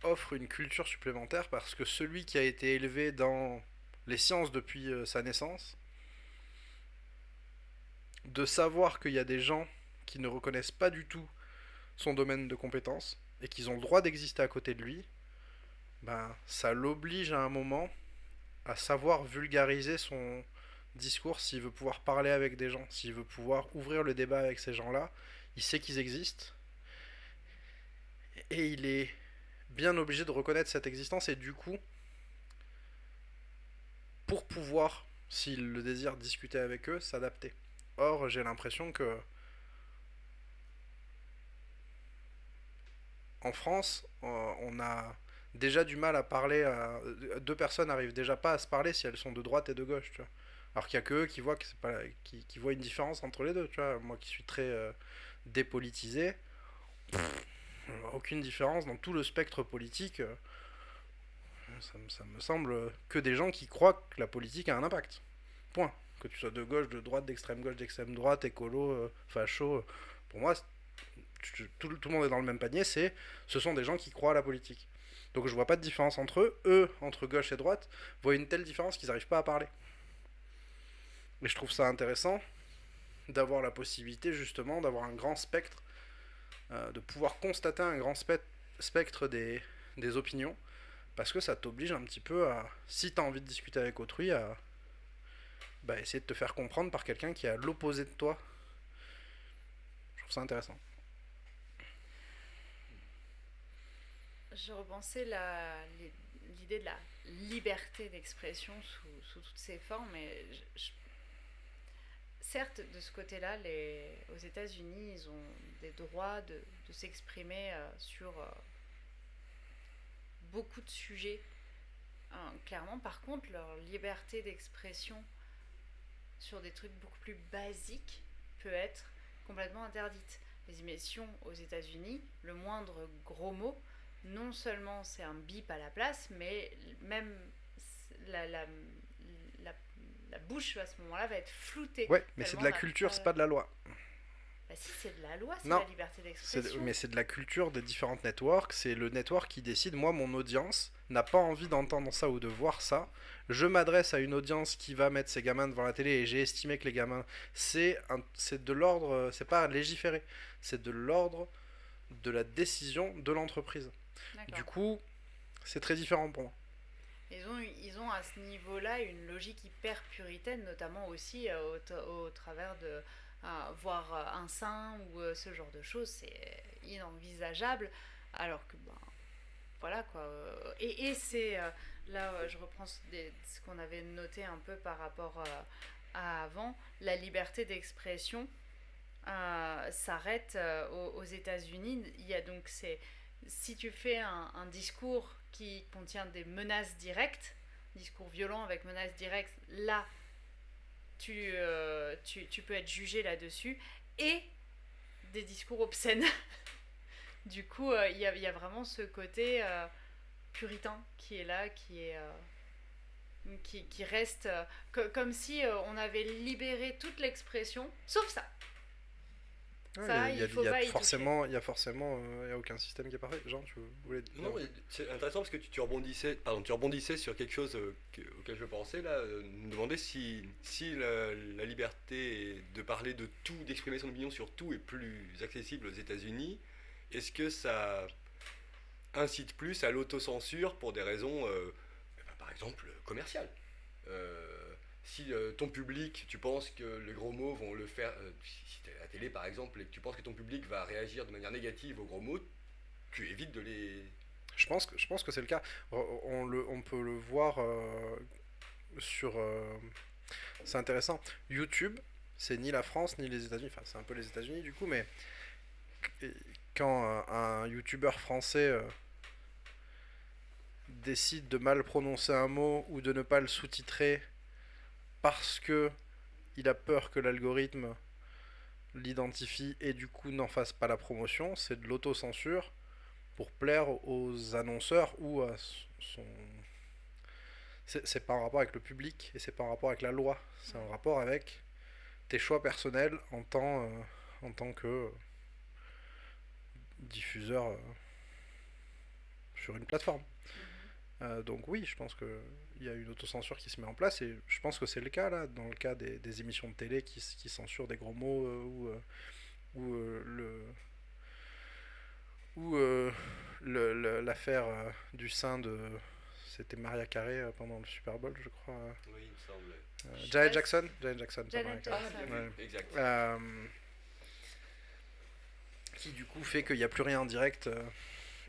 offre une culture supplémentaire parce que celui qui a été élevé dans les sciences depuis sa naissance, de savoir qu'il y a des gens qui ne reconnaissent pas du tout son domaine de compétence et qu'ils ont le droit d'exister à côté de lui, ben, ça l'oblige à un moment à savoir vulgariser son discours s'il veut pouvoir parler avec des gens, s'il veut pouvoir ouvrir le débat avec ces gens-là. Il sait qu'ils existent et il est bien obligé de reconnaître cette existence et du coup, pour pouvoir, s'il le désire, discuter avec eux, s'adapter. Or, j'ai l'impression que en France, on a déjà du mal à parler à... Deux personnes n'arrivent déjà pas à se parler si elles sont de droite et de gauche, tu vois. Alors qu'il y a que eux qui voient, que c'est pas, qui voient une différence entre les deux, tu vois. Moi qui suis très dépolitisé, aucune différence dans tout le spectre politique. Ça me semble que des gens qui croient que la politique a un impact. Point. Que tu sois de gauche, de droite, d'extrême gauche, d'extrême droite, écolo, facho, pour moi, tout le monde est dans le même panier, ce sont des gens qui croient à la politique. Donc je vois pas de différence entre eux. Eux, entre gauche et droite, voient une telle différence qu'ils n'arrivent pas à parler. Et je trouve ça intéressant d'avoir la possibilité justement d'avoir un grand spectre, de pouvoir constater un grand spectre des opinions, parce que ça t'oblige un petit peu à, si tu as envie de discuter avec autrui, à essayer de te faire comprendre par quelqu'un qui est à l'opposé de toi. Je trouve ça intéressant. Je repensais l'idée de la liberté d'expression sous toutes ses formes, et certes, de ce côté-là, aux États-Unis, ils ont des droits de s'exprimer sur beaucoup de sujets. Clairement, par contre, leur liberté d'expression sur des trucs beaucoup plus basiques peut être complètement interdite. Les émissions aux États-Unis, le moindre gros mot, non seulement c'est un bip à la place, mais même la bouche à ce moment-là va être floutée. Ouais, mais c'est de la culture, c'est pas de la loi. Bah si, c'est de la loi, c'est non, la liberté d'expression. Mais c'est de la culture des différentes networks, c'est le network qui décide. Moi, mon audience n'a pas envie d'entendre ça ou de voir ça. Je m'adresse à une audience qui va mettre ses gamins devant la télé et j'ai estimé que les gamins, c'est de l'ordre, c'est pas légiférer, c'est de l'ordre de la décision de l'entreprise. D'accord. Du coup, c'est très différent pour moi. Ils ont à ce niveau-là une logique hyper puritaine, notamment aussi au travers de voir un saint ou ce genre de choses, c'est inenvisageable. Alors que, ben, voilà quoi. Et c'est là, je reprends ce qu'on avait noté un peu par rapport à avant, la liberté d'expression s'arrête aux États-Unis. Il y a donc si tu fais un discours qui contient des menaces directes, discours violent avec menaces directes, là, tu peux être jugé là-dessus, et des discours obscènes. Du coup, il y a vraiment ce côté puritain qui est là, qui reste comme si on avait libéré toute l'expression, sauf ça. Ouais, Ça, il faut pas y forcément, il y a forcément, il y a aucun système qui est parfait. Jean, tu voulais dire? Non, c'est intéressant parce que tu rebondissais sur quelque chose auquel je pensais là, me demander si la liberté de parler de tout, d'exprimer son opinion sur tout est plus accessible aux États-Unis. Est-ce que ça incite plus à l'autocensure pour des raisons, par exemple, commerciales? Si ton public, tu penses que les gros mots vont le faire, si tu es à la télé par exemple, et que tu penses que ton public va réagir de manière négative aux gros mots, tu évites de les... Je pense que c'est le cas. On peut le voir sur. C'est intéressant. YouTube, c'est ni la France ni les États-Unis. Enfin, c'est un peu les États-Unis du coup, mais quand un YouTuber français décide de mal prononcer un mot ou de ne pas le sous-titrer parce que il a peur que l'algorithme l'identifie et du coup n'en fasse pas la promotion, c'est de l'autocensure pour plaire aux annonceurs ou à son... C'est pas en rapport avec le public et c'est pas en rapport avec la loi, c'est en rapport avec tes choix personnels en tant que diffuseur sur une plateforme. Donc oui, je pense qu'il y a une autocensure qui se met en place et je pense que c'est le cas là, dans le cas des émissions de télé qui censurent des gros mots ou l'affaire du sein de... C'était Maria Carey pendant le Super Bowl, je crois. Oui, il me semble. Janet Jackson, pas Mariah Carey. Ah, exact. Qui du coup fait qu'il n'y a plus rien en direct,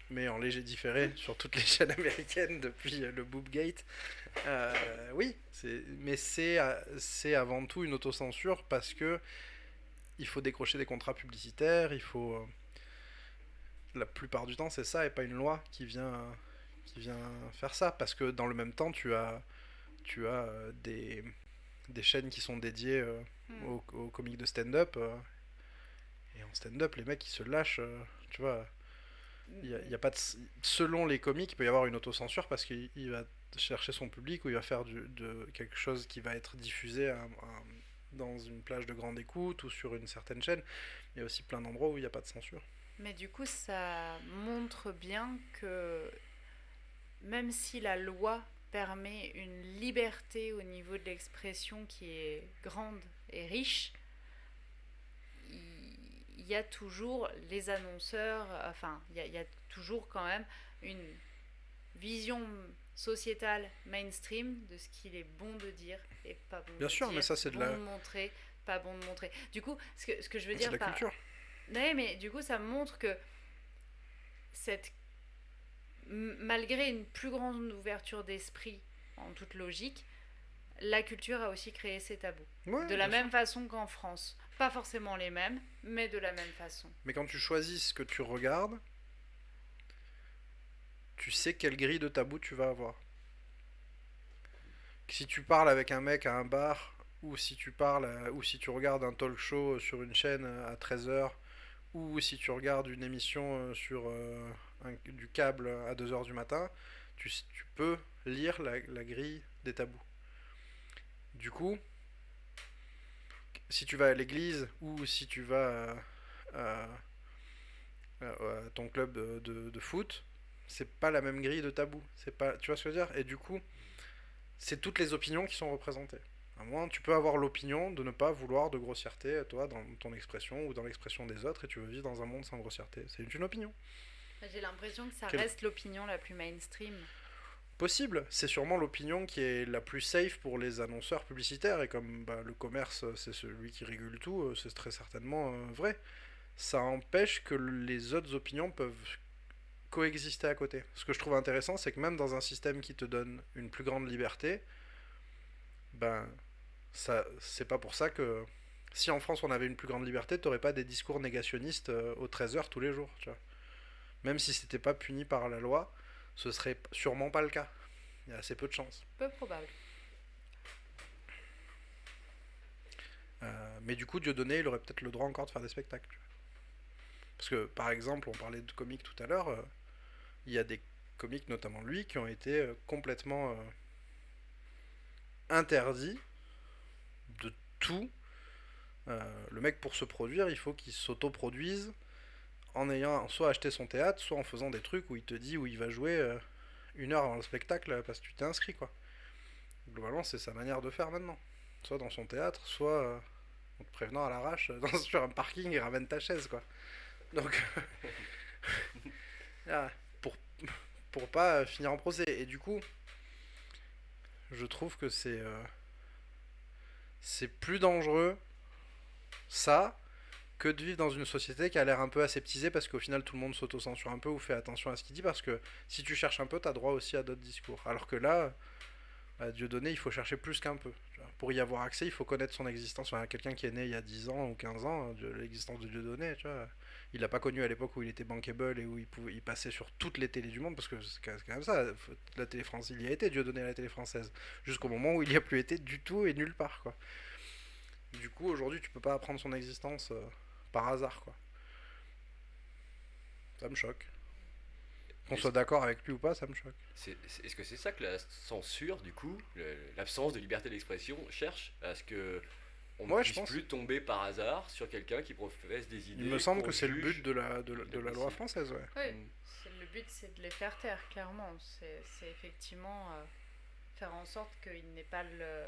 mais en léger différé sur toutes les chaînes américaines depuis le Boobgate. Oui, mais c'est avant tout une autocensure parce que il faut décrocher des contrats publicitaires, il faut... la plupart du temps c'est ça et pas une loi qui vient faire ça, parce que dans le même temps tu as des chaînes qui sont dédiées aux comiques de stand-up, et en stand-up les mecs ils se lâchent, tu vois. Il y a pas selon les comiques il peut y avoir une autocensure parce qu'il va chercher son public ou il va faire de quelque chose qui va être diffusé dans une plage de grande écoute ou sur une certaine chaîne. Il y a aussi plein d'endroits où il n'y a pas de censure. Mais du coup, ça montre bien que même si la loi permet une liberté au niveau de l'expression qui est grande et riche, il y a toujours les annonceurs, enfin, il y a toujours quand même une vision sociétale mainstream de ce qu'il est bon de dire et pas bon bien de sûr, dire, mais ça c'est bon de montrer, pas bon de montrer. Du coup, ce que je veux dire c'est la culture. Ouais, mais du coup, ça montre que malgré une plus grande ouverture d'esprit, en toute logique, la culture a aussi créé ses tabous. Ouais, de la même façon qu'en France. Pas forcément les mêmes, mais de la même façon. Mais quand tu choisis ce que tu regardes, tu sais quelle grille de tabous tu vas avoir. Si tu parles avec un mec à un bar, ou si tu regardes un talk show sur une chaîne à 13h, ou si tu regardes une émission sur du câble à 2h du matin, tu peux lire la grille des tabous. Du coup, si tu vas à l'église ou si tu vas à ton club de foot, c'est pas la même grille de tabous. C'est pas, tu vois ce que je veux dire? Et du coup, c'est toutes les opinions qui sont représentées. À un moment, tu peux avoir l'opinion de ne pas vouloir de grossièreté, toi, dans ton expression ou dans l'expression des autres, et tu veux vivre dans un monde sans grossièreté. C'est une opinion. J'ai l'impression que ça reste l'opinion la plus mainstream. Possible, c'est sûrement l'opinion qui est la plus safe pour les annonceurs publicitaires, et comme le commerce c'est celui qui régule tout, c'est très certainement vrai. Ça empêche que les autres opinions peuvent coexister à côté. Ce que je trouve intéressant, c'est que même dans un système qui te donne une plus grande liberté, ben, ça, c'est pas pour ça que si en France on avait une plus grande liberté, t'aurais pas des discours négationnistes aux 13h tous les jours, tu vois. Même si c'était pas puni par la loi, ce serait sûrement pas le cas. Il y a assez peu de chances. Peu probable. Mais du coup, Dieudonné, il aurait peut-être le droit encore de faire des spectacles. Parce que, par exemple, on parlait de comiques tout à l'heure, il y a des comiques, notamment lui, qui ont été complètement interdits de tout. Le mec, pour se produire, il faut qu'il s'autoproduise en ayant soit acheté son théâtre, soit en faisant des trucs où il te dit où il va jouer 1 heure avant le spectacle parce que tu t'es inscrit, quoi. Globalement, c'est sa manière de faire maintenant. Soit dans son théâtre, soit en te prévenant à l'arrache sur un parking et ramène ta chaise, quoi. Donc, ah, pour pas finir en procès. Et du coup, je trouve que c'est plus dangereux, ça, que de vivre dans une société qui a l'air un peu aseptisée parce qu'au final tout le monde s'auto-censure un peu ou fait attention à ce qu'il dit, parce que si tu cherches un peu, t'as droit aussi à d'autres discours. Alors que là, à Dieudonné, il faut chercher plus qu'un peu. Pour y avoir accès, il faut connaître son existence. Enfin, quelqu'un qui est né il y a 10 ans ou 15 ans, de l'existence de Dieudonné, tu vois, il l'a pas connu à l'époque où il était bankable et où il passait sur toutes les télés du monde, parce que c'est quand même ça, la télé française, il y a été Dieudonné à la télé française, jusqu'au moment où il y a plus été du tout et nulle part, quoi. Du coup, aujourd'hui, tu peux pas apprendre son existence par hasard, quoi. Ça me choque. Qu'on soit d'accord avec lui ou pas, ça me choque. Est-ce que c'est ça que la censure, du coup, l'absence de liberté d'expression, cherche à ce que on ne puisse plus tomber par hasard sur quelqu'un qui professe des idées? Il me semble que c'est le but de la loi française, ouais. Oui, le but c'est de les faire taire, clairement. C'est effectivement faire en sorte qu'il n'ait pas de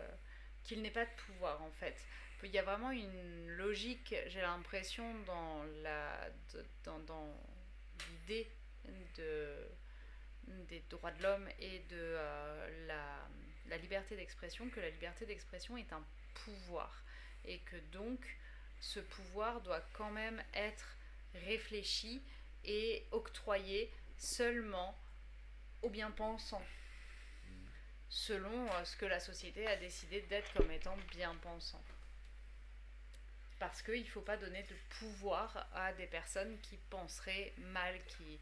pouvoir, en fait. Il y a vraiment une logique, j'ai l'impression, dans l'idée des droits de l'homme et de la liberté d'expression, que la liberté d'expression est un pouvoir. Et que donc, ce pouvoir doit quand même être réfléchi et octroyé seulement aux bien-pensants, selon ce que la société a décidé d'être comme étant bien-pensant. Parce qu'il ne faut pas donner de pouvoir à des personnes qui penseraient mal, qui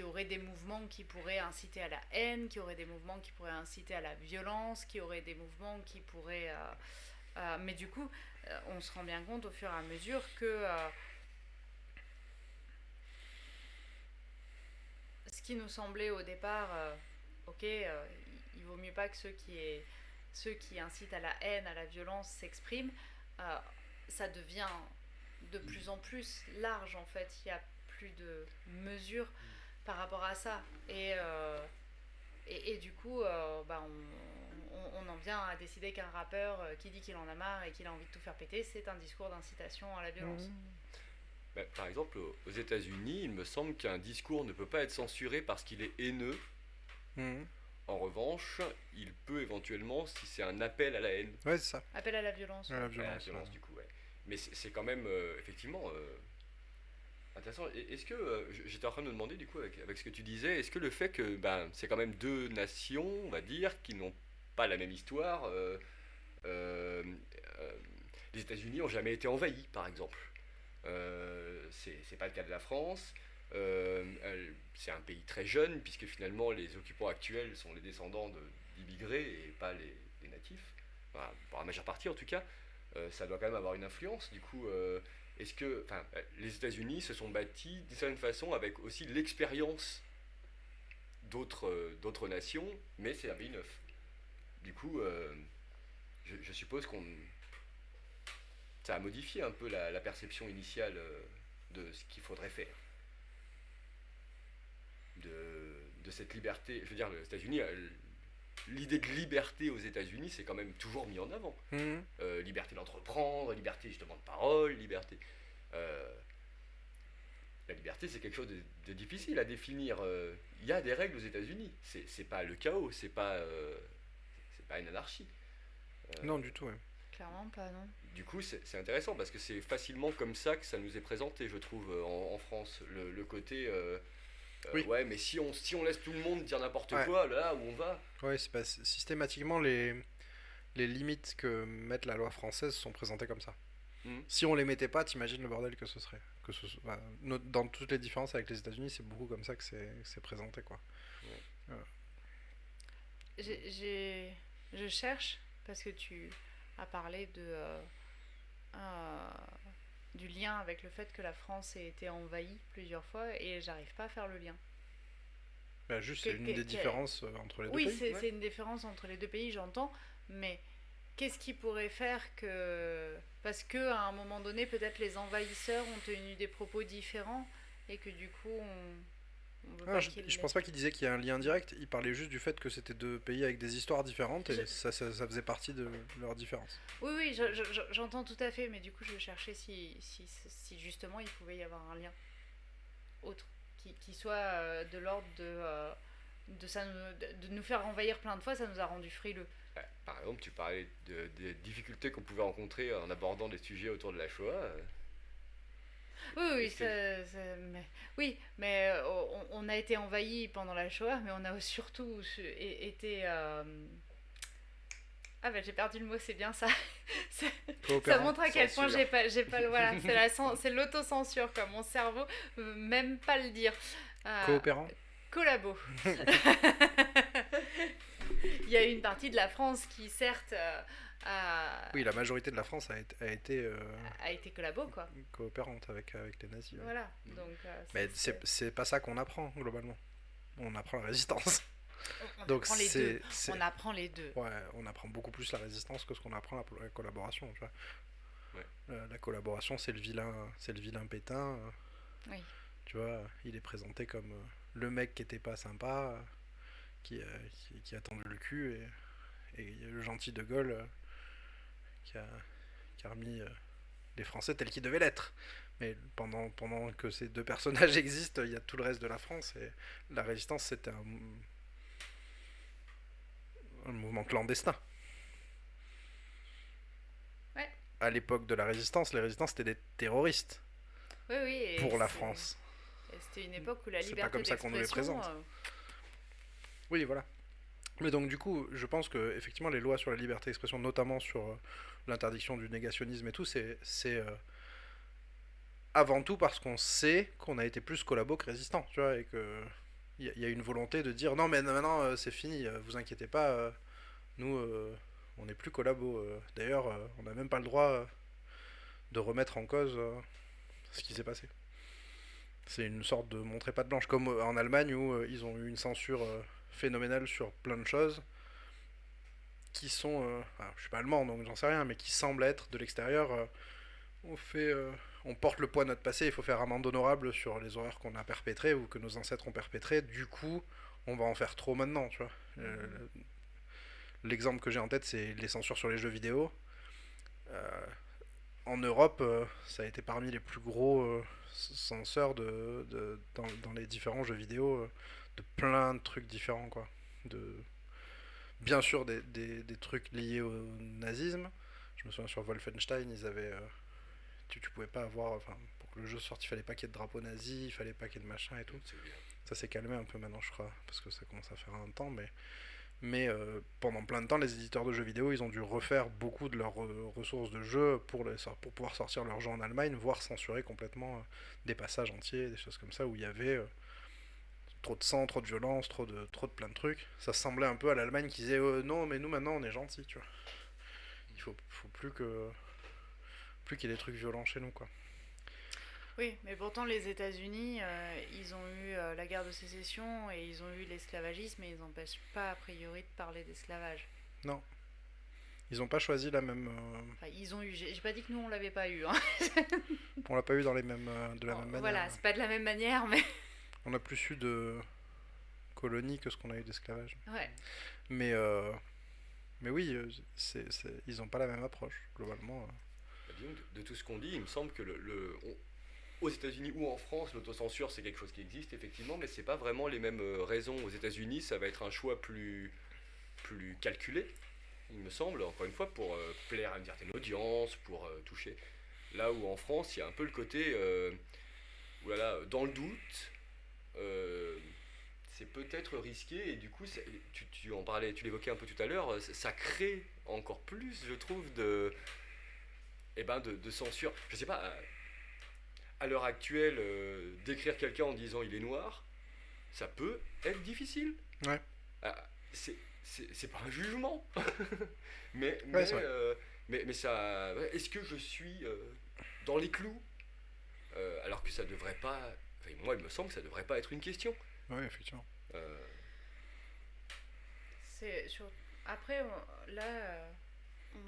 auraient des mouvements qui pourraient inciter à la haine, qui auraient des mouvements qui pourraient inciter à la violence, qui auraient des mouvements qui pourraient... mais du coup, on se rend bien compte au fur et à mesure que ce qui nous semblait au départ, il vaut mieux pas que ceux qui incitent à la haine, à la violence s'expriment, ça devient de plus en plus large, en fait. Il y a plus de mesures par rapport à ça. Et du coup, on en vient à décider qu'un rappeur qui dit qu'il en a marre et qu'il a envie de tout faire péter, c'est un discours d'incitation à la violence. Par exemple, aux États-Unis, il me semble qu'un discours ne peut pas être censuré parce qu'il est haineux. En revanche, il peut éventuellement, si c'est un appel à la haine. Ouais, c'est ça. Appel à la violence. À la violence, du coup, ouais. Mais c'est quand même, effectivement, intéressant. Est-ce que, j'étais en train de me demander, du coup, avec ce que tu disais, est-ce que le fait que c'est quand même deux nations, on va dire, qui n'ont pas la même histoire, les États-Unis n'ont jamais été envahis, par exemple. C'est pas le cas de la France. C'est un pays très jeune, puisque finalement les occupants actuels sont les descendants d'immigrés et pas les natifs, enfin, pour la majeure partie en tout cas. Ça doit quand même avoir une influence. Du coup, est-ce que les États-Unis se sont bâtis d'une certaine façon avec aussi l'expérience d'autres nations, mais c'est un pays neuf. Du coup, je suppose ça a modifié un peu la perception initiale de ce qu'il faudrait faire. De cette liberté. Je veux dire, les États-Unis, l'idée de liberté aux États-Unis, c'est quand même toujours mis en avant. Liberté d'entreprendre, liberté justement de parole, liberté. La liberté, c'est quelque chose de difficile à définir. Il y a des règles aux États-Unis. C'est pas le chaos, c'est pas une anarchie. Non, du tout, ouais. Clairement pas, non. Du coup, c'est intéressant parce que c'est facilement comme ça que ça nous est présenté, je trouve, en France. Le côté, Oui, ouais, mais si on laisse tout le monde dire n'importe ouais. quoi, là où on va. Ouais, c'est pas systématiquement les limites que met la loi française sont présentées comme ça. Hmm. Si on les mettait pas, t'imagines le bordel que ce serait. Dans toutes les différences avec les États-Unis, c'est beaucoup comme ça que c'est présenté, quoi. Ouais. Euh, Je cherche, parce que tu as parlé euh, du lien avec le fait que la France ait été envahie plusieurs fois, et j'arrive pas à faire le lien. Juste, Que- c'est une que- des que- différences entre les deux oui, pays. Ouais. c'est une différence entre les deux pays, j'entends, mais qu'est-ce qui pourrait faire que... Parce que à un moment donné, peut-être les envahisseurs ont tenu des propos différents, et que du coup, on veut Ah, pas je, qu'ils je l'aient. pense pas qu'il disait qu'il y a un lien direct, il parlait juste du fait que c'était deux pays avec des histoires différentes et Je- ça faisait partie de leurs différences. Oui, oui, j'entends tout à fait, mais du coup, je cherchais si justement il pouvait y avoir un lien autre, qui soit de l'ordre de nous faire envahir plein de fois, ça nous a rendu frileux. Ouais, par exemple, tu parlais des difficultés qu'on pouvait rencontrer en abordant des sujets autour de la Shoah. Oui, oui, Est-ce que- oui, mais on a été envahis pendant la Shoah, mais on a surtout été. Ah ben j'ai perdu le mot, c'est bien ça. Ça Coopérant. montre à quel point Censure. j'ai pas voilà, c'est l'autocensure quoi. Mon cerveau veut même pas le dire. Coopérant. Collabo. Il y a une partie de la France qui certes Oui, la majorité de la France a été collabo quoi. coopérante avec les nazis. Ouais. Voilà. Donc Mais c'est pas ça qu'on apprend globalement. On apprend la résistance. on Donc apprend les deux. c'est- On apprend les deux. Ouais, on apprend beaucoup plus la résistance que ce qu'on apprend la collaboration. Tu vois. Ouais. La collaboration, c'est le vilain Pétain. Oui. Tu vois, il est présenté comme le mec qui était pas sympa, qui a tendu le cul, et le gentil De Gaulle qui a remis les Français tels qu'ils devaient l'être. Mais pendant que ces deux personnages existent, il y a tout le reste de la France, et la résistance, c'était un mouvement clandestin. Ouais. À l'époque de la résistance, les résistants, c'était des terroristes Oui, oui. Et pour la France. et c'était une époque où la C'est pas liberté comme ça qu'on nous les d'expression. présente. Oui, voilà. Mais donc du coup, je pense que effectivement les lois sur la liberté d'expression, notamment sur l'interdiction du négationnisme et tout, c'est avant tout parce qu'on sait qu'on a été plus collabo que résistant, tu vois, et que y a une volonté de dire non mais maintenant c'est fini, vous inquiétez pas, nous on n'est plus collabo. D'ailleurs, on n'a même pas le droit de remettre en cause ce qui s'est passé. C'est une sorte de montrer patte blanche, comme en Allemagne où ils ont eu une censure phénoménale sur plein de choses qui sont, je suis pas allemand donc j'en sais rien, mais qui semblent être de l'extérieur. On porte le poids de notre passé, il faut faire amende honorable sur les horreurs qu'on a perpétrées ou que nos ancêtres ont perpétrées. Du coup, on va en faire trop maintenant, tu vois. L'exemple que j'ai en tête, c'est les censures sur les jeux vidéo. En Europe, ça a été parmi les plus gros censeurs dans les différents jeux vidéo de plein de trucs différents, quoi. Bien sûr, des trucs liés au nazisme. Je me souviens sur Wolfenstein, ils avaient. Tu pouvais pas avoir. Enfin, pour que le jeu sorte, il fallait pas qu'il y ait de drapeau nazi, il fallait pas qu'il y ait de machin et tout. Ça s'est calmé un peu maintenant, je crois, parce que ça commence à faire un temps, mais pendant plein de temps, les éditeurs de jeux vidéo, ils ont dû refaire beaucoup de leurs ressources de jeu pour pouvoir sortir leurs jeux en Allemagne, voire censurer complètement des passages entiers, des choses comme ça, où il y avait trop de sang, trop de violence, trop de plein de trucs. Ça semblait un peu à l'Allemagne qui disait non, mais nous maintenant on est gentils, tu vois. Il faut plus qu'il y ait des trucs violents chez nous, quoi. Oui, mais pourtant les États-Unis, ils ont eu la guerre de sécession et ils ont eu l'esclavagisme et ils n'empêchent pas a priori de parler d'esclavage. Non. Ils ont pas choisi la même. Enfin, ils ont eu. J'ai pas dit que nous on l'avait pas eu. Hein. On l'a pas eu de la même manière. Voilà, c'est pas de la même manière, mais. On a plus eu de colonies que ce qu'on a eu d'esclavage. Ouais. Mais oui, ils ont pas la même approche, globalement. Disons que de tout ce qu'on dit, il me semble que aux États-Unis ou en France, l'autocensure c'est quelque chose qui existe effectivement, mais c'est pas vraiment les mêmes raisons. Aux États-Unis, ça va être un choix plus calculé, il me semble, encore une fois, pour plaire à une certaine audience, pour toucher. Là où en France, il y a un peu le côté, oulala, dans le doute, euh, c'est peut-être risqué, et du coup, tu en parlais, tu l'évoquais un peu tout à l'heure, ça crée encore plus, je trouve, de censure. Je sais pas, à l'heure actuelle, décrire quelqu'un en disant il est noir, ça peut être difficile. Ouais. Ah, c'est pas un jugement, mais, Ouais, mais, c'est vrai. mais ça. Ouais, est-ce que je suis dans les clous alors que ça devrait pas. Enfin, moi, il me semble que ça devrait pas être une question. Ouais, effectivement. Euh, C'est sur... Après, là,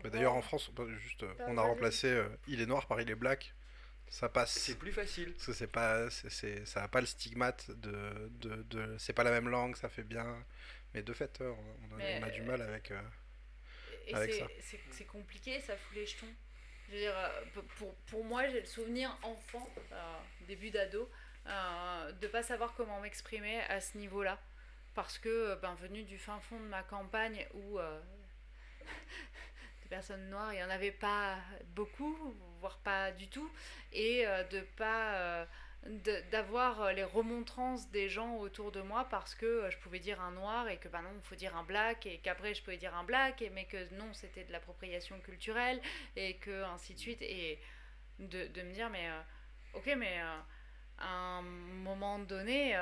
on D'ailleurs, en voit... France, juste, on a Vas-y. remplacé il est noir par il est black. Ça c'est passe. plus facile. Parce que c'est pas, ça a pas le stigmate c'est pas la même langue, ça fait bien. Mais de fait, Mais, on a du mal avec, et avec ça. c'est compliqué, ça fout les jetons. Je veux dire, pour moi, j'ai le souvenir enfant, début d'ado, de pas savoir comment m'exprimer à ce niveau-là. Parce que, venu du fin fond de ma campagne où des personnes noires, il n'y en avait pas beaucoup, voire pas du tout, et de pas d'avoir les remontrances des gens autour de moi parce que je pouvais dire un noir et que non, il faut dire un black et qu'après je pouvais dire un black mais que non, c'était de l'appropriation culturelle et que ainsi de suite et de me dire mais ok mais à un moment donné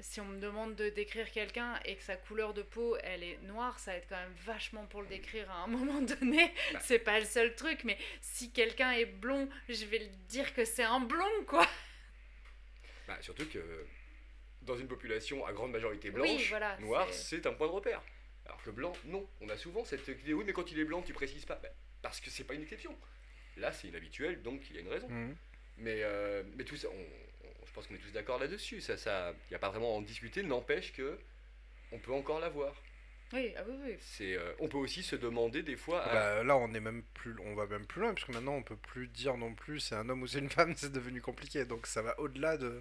si on me demande de décrire quelqu'un et que sa couleur de peau elle est noire, ça va être quand même vachement pour le décrire à un moment donné. Bah, C'est pas le seul truc, mais si quelqu'un est blond, je vais le dire que c'est un blond, quoi. surtout que dans une population à grande majorité Oui, blanche, voilà. noir, c'est un point de repère. Alors que blanc, non. On a souvent cette idée, oui, mais quand il est blanc, tu précises pas. Parce que c'est pas une exception. Là, c'est inhabituel, donc il y a une raison. Mhm. Mais tout ça, je pense qu'on est tous d'accord là-dessus. Il n'y a pas vraiment à en discuter, n'empêche que on peut encore l'avoir. Oui, ah oui, oui. On peut aussi se demander des fois. Là, on va même plus loin, parce que maintenant, on peut plus dire non plus c'est un homme ou c'est une femme, c'est devenu compliqué. Donc ça va au-delà de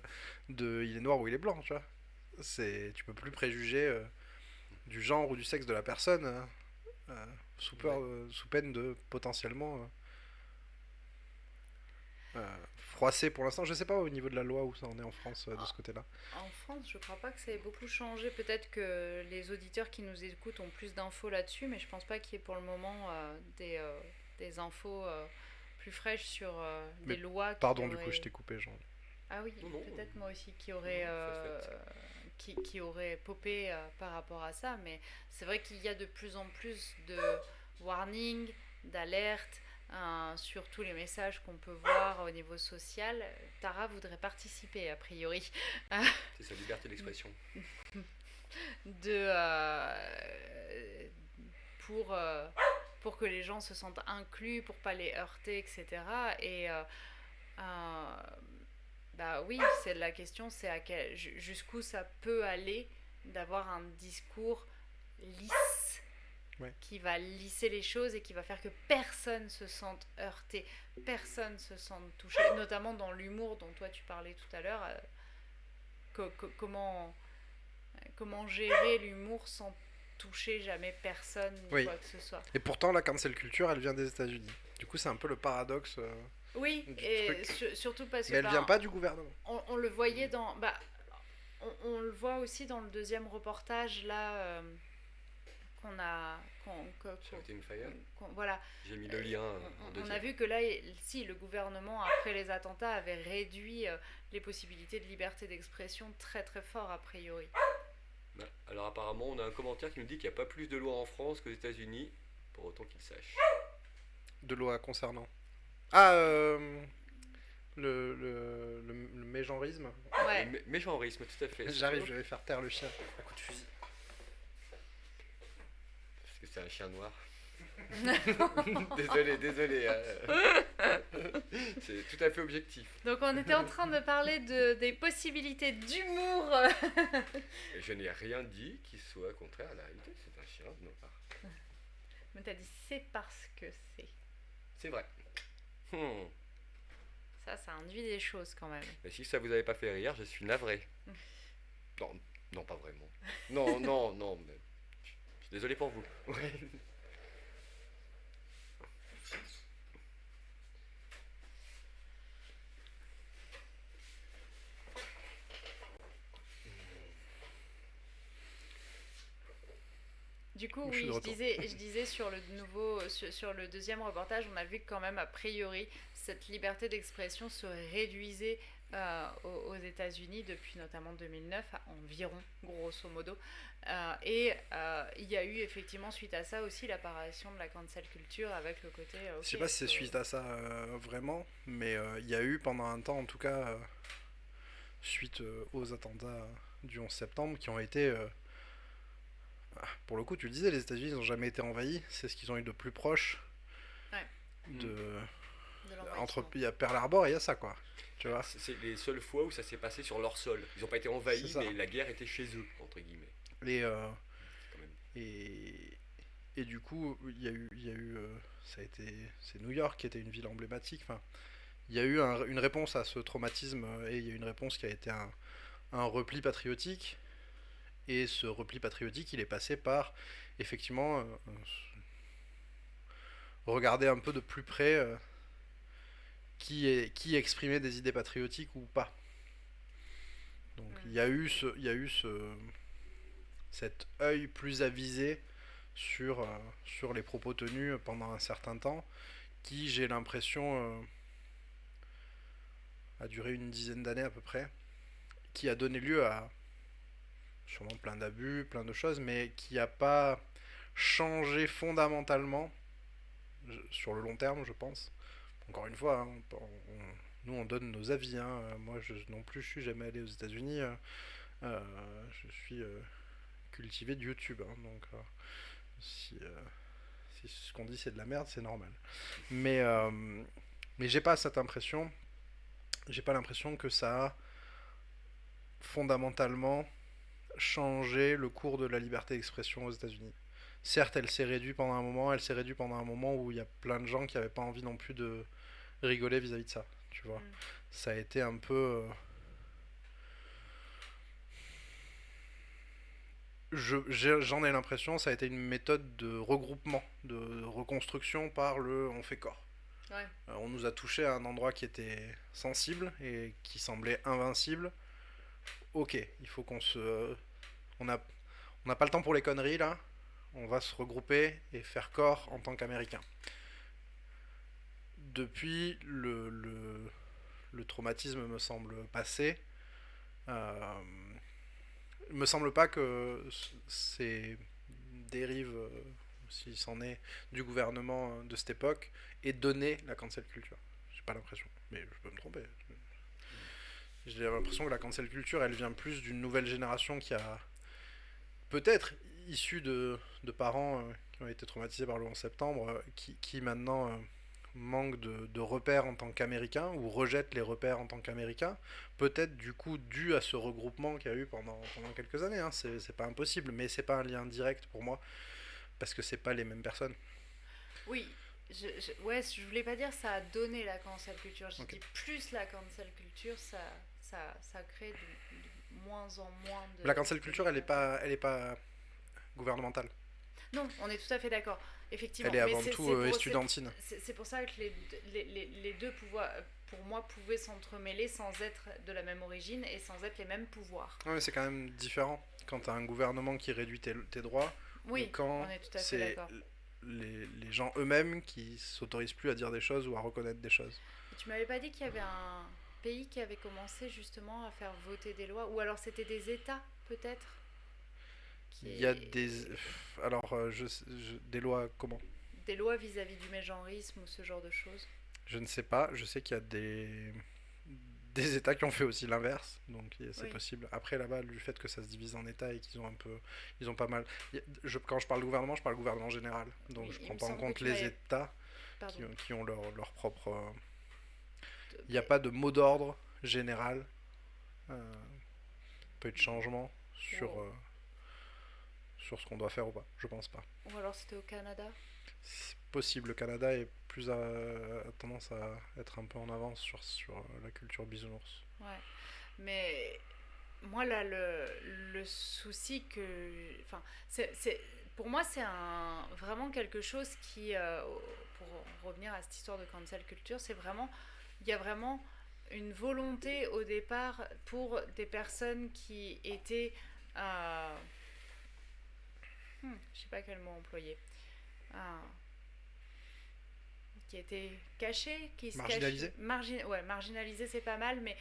il est noir ou il est blanc, tu vois. Tu peux plus préjuger du genre ou du sexe de la personne Ouais. sous peine de potentiellement froisser pour l'instant. Je sais pas au niveau de la loi où ça en est en France de Ah, ce côté-là. en France, je crois pas que ça ait beaucoup changé. Peut-être que les auditeurs qui nous écoutent ont plus d'infos là-dessus, mais je pense pas qu'il y ait pour le moment des infos plus fraîches sur Mais des lois qui pardon, du coup, je auraient... t'ai coupé, Jean. Ah oui, Non, non, peut-être moi aussi qui non, aurait, non, faites. qui aurait popé par rapport à ça, mais c'est vrai qu'il y a de plus en plus de warnings, d'alertes sur tous les messages qu'on peut voir au niveau social. Tara voudrait participer a priori C'est sa liberté d'expression. de pour pour que les gens se sentent inclus, pour pas les heurter, etc. Et euh, bah oui, c'est la question, c'est jusqu'où ça peut aller d'avoir un discours lisse Ouais. qui va lisser les choses et qui va faire que personne se sente heurté, personne se sente touché, notamment dans l'humour dont toi tu parlais tout à l'heure. Comment gérer l'humour sans toucher jamais personne ni Oui. quoi que ce soit. Et pourtant, la cancel culture, elle vient des États-Unis. Du coup, c'est un peu le paradoxe Oui, du et truc. surtout parce Mais que elle vient pas du gouvernement. on le voyait dans... on le voit aussi dans le deuxième reportage là qu'on a... Charity and Fire. Voilà. J'ai mis le lien en On a deuxième. vu que là, si le gouvernement, après les attentats, avait réduit les possibilités de liberté d'expression très très fort a priori. Alors apparemment, on a un commentaire qui nous dit qu'il n'y a pas plus de lois en France qu'aux États-Unis, pour autant qu'ils sachent. De loi concernant. Ah, le mégenrisme. Ouais. Mégenrisme, tout à fait. J'arrive, je vais faire taire le chien. Un coup de fusil. Parce que c'est un chien noir. désolé. C'est tout à fait objectif. Donc on était en train de parler des possibilités d'humour. Et je n'ai rien dit qui soit contraire à la réalité. C'est un chien noir. Mais t'as dit c'est parce que c'est. C'est vrai. Hmm. Ça induit des choses quand même. Mais si ça vous avait pas fait rire, je suis navré. Non, non, pas vraiment. Non, non, non, mais je suis désolé pour vous. Ouais. Du coup, Je suis oui, de je retour. disais sur le deuxième reportage, on a vu que quand même, a priori, cette liberté d'expression se réduisait aux États-Unis depuis notamment 2009, environ, grosso modo. Il y a eu effectivement, suite à ça aussi, l'apparition de la cancel culture avec le côté. Je sais pas si c'est suite à ça vraiment, mais il y a eu pendant un temps, en tout cas, suite aux attentats du 11 septembre, qui ont été pour le coup, tu le disais, les États-Unis n'ont jamais été envahis. C'est ce qu'ils ont eu de plus proche Ouais. de. De Entre, l'envahissement. il y a Pearl Harbor et il y a ça, quoi. Tu vois. C'est les seules fois où ça s'est passé sur leur sol. Ils n'ont pas été C'est envahis, ça. mais la guerre était chez eux, entre guillemets. Et, Quand même. et du coup, ça a été. C'est New York qui était une ville emblématique. Enfin, il y a eu une réponse à ce traumatisme et il y a eu une réponse qui a été un repli patriotique. Et ce repli patriotique, il est passé par effectivement regarder un peu de plus près qui exprimait des idées patriotiques ou pas. Donc il y a eu cet œil plus avisé sur les propos tenus pendant un certain temps, qui j'ai l'impression a duré une dizaine d'années à peu près, qui a donné lieu à sûrement plein d'abus, plein de choses, mais qui n'a pas changé fondamentalement sur le long terme, je pense. Encore une fois, hein, nous on donne nos avis. Hein. Moi non plus, je suis jamais allé aux États-Unis. Je suis cultivé de YouTube. Hein, donc si, si ce qu'on dit c'est de la merde, c'est normal. Mais j'ai pas cette impression. J'ai pas l'impression que ça a fondamentalement changé le cours de la liberté d'expression aux États-Unis. Certes, elle s'est réduite pendant un moment. Elle s'est réduite pendant un moment où il y a plein de gens qui n'avaient pas envie non plus de rigoler vis-à-vis de ça. Tu vois, ça a été un peu. J'en ai l'impression, ça a été une méthode de regroupement, de reconstruction par le on fait corps. Ouais. On nous a touché à un endroit qui était sensible et qui semblait invincible. Ok, il faut qu'on se. On n'a on a pas le temps pour les conneries là. On va se regrouper et faire corps en tant qu'Américains. Depuis, le traumatisme me semble passé. Il me semble pas que ces dérives, s'il s'en est, du gouvernement de cette époque aient donné la cancel culture. J'ai pas l'impression, mais je peux me tromper. J'ai l'impression que la cancel culture, elle vient plus d'une nouvelle génération qui a peut-être issue de parents qui ont été traumatisés par le 11 septembre, qui maintenant manque de repères en tant qu'Américains ou rejette les repères en tant qu'Américains, peut-être du coup dû à ce regroupement qu'il y a eu pendant quelques années. Hein. C'est pas impossible, mais c'est pas un lien direct pour moi parce que c'est pas les mêmes personnes. Oui, je voulais pas dire ça a donné la cancel culture. J'ai Ok. dit plus la cancel culture, ça crée de moins en moins de. La cancel culture, elle est pas gouvernementale. Non, on est tout à fait d'accord, effectivement. Elle est Mais avant tout estudiantine. c'est pour ça que les deux pouvoirs, pour moi, pouvaient s'entremêler sans être de la même origine et sans être les mêmes pouvoirs. Ouais, mais c'est quand même différent quand t'as un gouvernement qui réduit tes droits Oui, ou quand on est tout à fait c'est d'accord. les gens eux-mêmes qui s'autorisent plus à dire des choses ou à reconnaître des choses. Et tu m'avais pas dit qu'il y avait un pays qui avait commencé justement à faire voter des lois, ou alors c'était des États peut-être Il y a des. Alors, des lois comment? des lois vis-à-vis du mégenrisme ou ce genre de choses. Je ne sais pas. Je sais qu'il y a des États qui ont fait aussi l'inverse, donc c'est Oui. possible. Après, là-bas, du fait que ça se divise en États et qu'ils ont un peu. Ils ont pas mal. Quand je parle de gouvernement, je parle gouvernement général. Donc, Oui, je il prends me pas en semble compte que tu les m'avais. États Pardon. qui ont leur propre. Il n'y a pas de mot d'ordre général. Peu de changement sur, Wow. sur ce qu'on doit faire ou pas. Je pense pas. Ou alors c'était au Canada. c'est possible. Le Canada est a tendance à être un peu en avance sur la culture bisounours. Ouais. Mais moi, là, le souci que. Enfin, pour moi, c'est vraiment quelque chose qui. Pour revenir à cette histoire de cancel culture, c'est vraiment. Il y a vraiment une volonté au départ pour des personnes qui étaient. Je sais pas quel mot employer. Euh, qui étaient cachées, qui se Marginalisé. Ouais, marginalisées, c'est pas mal, mais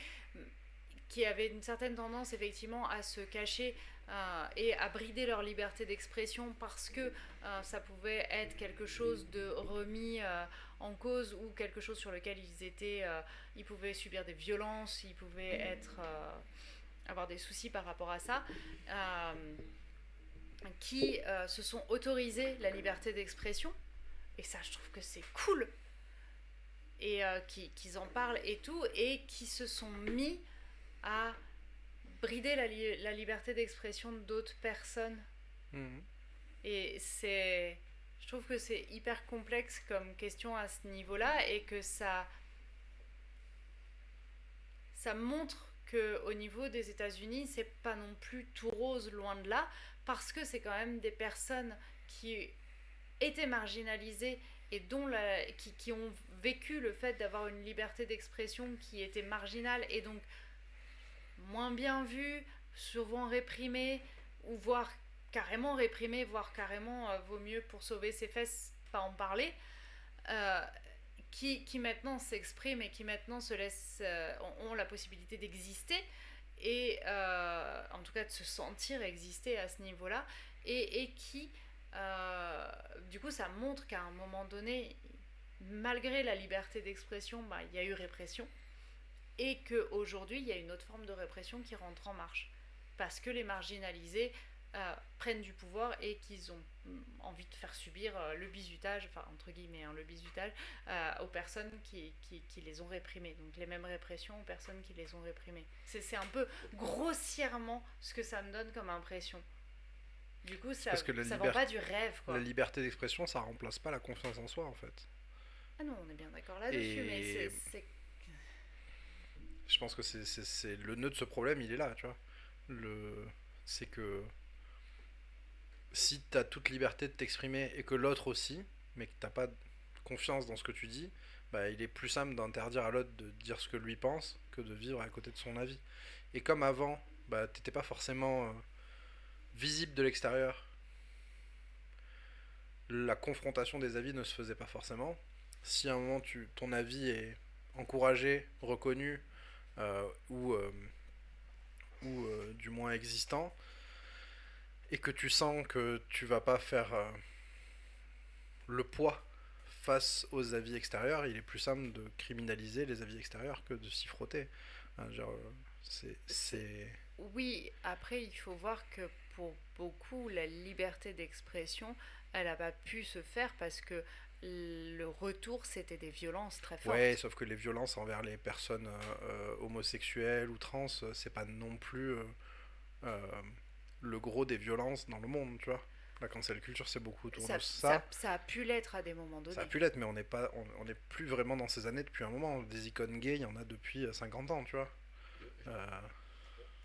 qui avaient une certaine tendance effectivement à se cacher et à brider leur liberté d'expression parce que ça pouvait être quelque chose de remis en cause ou quelque chose sur lequel ils pouvaient subir des violences, ils pouvaient avoir des soucis par rapport à ça, qui se sont autorisés la liberté d'expression. Et ça, je trouve que c'est cool. Et qu'ils en parlent et tout, et qui se sont mis à brider la liberté d'expression d'autres personnes. Et je trouve que c'est hyper complexe comme question à ce niveau-là, et que ça montre qu'au niveau des États-Unis, c'est pas non plus tout rose, loin de là, parce que c'est quand même des personnes qui étaient marginalisées et qui ont vécu le fait d'avoir une liberté d'expression qui était marginale et donc moins bien vue, souvent réprimée, ou voire carrément réprimée, voire carrément vaut mieux pour sauver ses fesses pas en parler, qui maintenant s'expriment et qui maintenant ont la possibilité d'exister et en tout cas de se sentir exister à ce niveau-là, et qui du coup ça montre qu'à un moment donné, malgré la liberté d'expression, il y a eu répression, et qu'aujourd'hui il y a une autre forme de répression qui rentre en marche parce que les marginalisés prennent du pouvoir et qu'ils ont envie de faire subir le bizutage, enfin entre guillemets le bizutage, aux personnes qui les ont réprimés, donc les mêmes répressions aux personnes qui les ont réprimés. C'est un peu grossièrement ce que ça me donne comme impression. Du coup, ça vend pas du rêve, quoi. La liberté d'expression, ça remplace pas la confiance en soi, en fait. Ah non, on est bien d'accord là-dessus, mais c'est... Je pense que c'est le nœud de ce problème, il est là, tu vois. C'est que si t'as toute liberté de t'exprimer et que l'autre aussi, mais que t'as pas confiance dans ce que tu dis, il est plus simple d'interdire à l'autre de dire ce que lui pense que de vivre à côté de son avis. Et comme avant, t'étais pas forcément visible de l'extérieur, la confrontation des avis ne se faisait pas forcément. Si à un moment ton avis est encouragé, reconnu, ou du moins existant, et que tu sens que tu vas pas faire le poids face aux avis extérieurs, il est plus simple de criminaliser les avis extérieurs que de s'y frotter. Oui, après il faut voir que pour beaucoup la liberté d'expression, elle n'a pas pu se faire parce que le retour c'était des violences très fortes. Ouais, sauf que les violences envers les personnes homosexuelles ou trans, c'est pas non plus le gros des violences dans le monde, tu vois. La cancel culture, c'est beaucoup autour de ça. Ça a pu l'être à des moments donnés. Ça a pu l'être, mais on n'est plus vraiment dans ces années depuis un moment. Des icônes gays, il y en a depuis 50 ans, tu vois.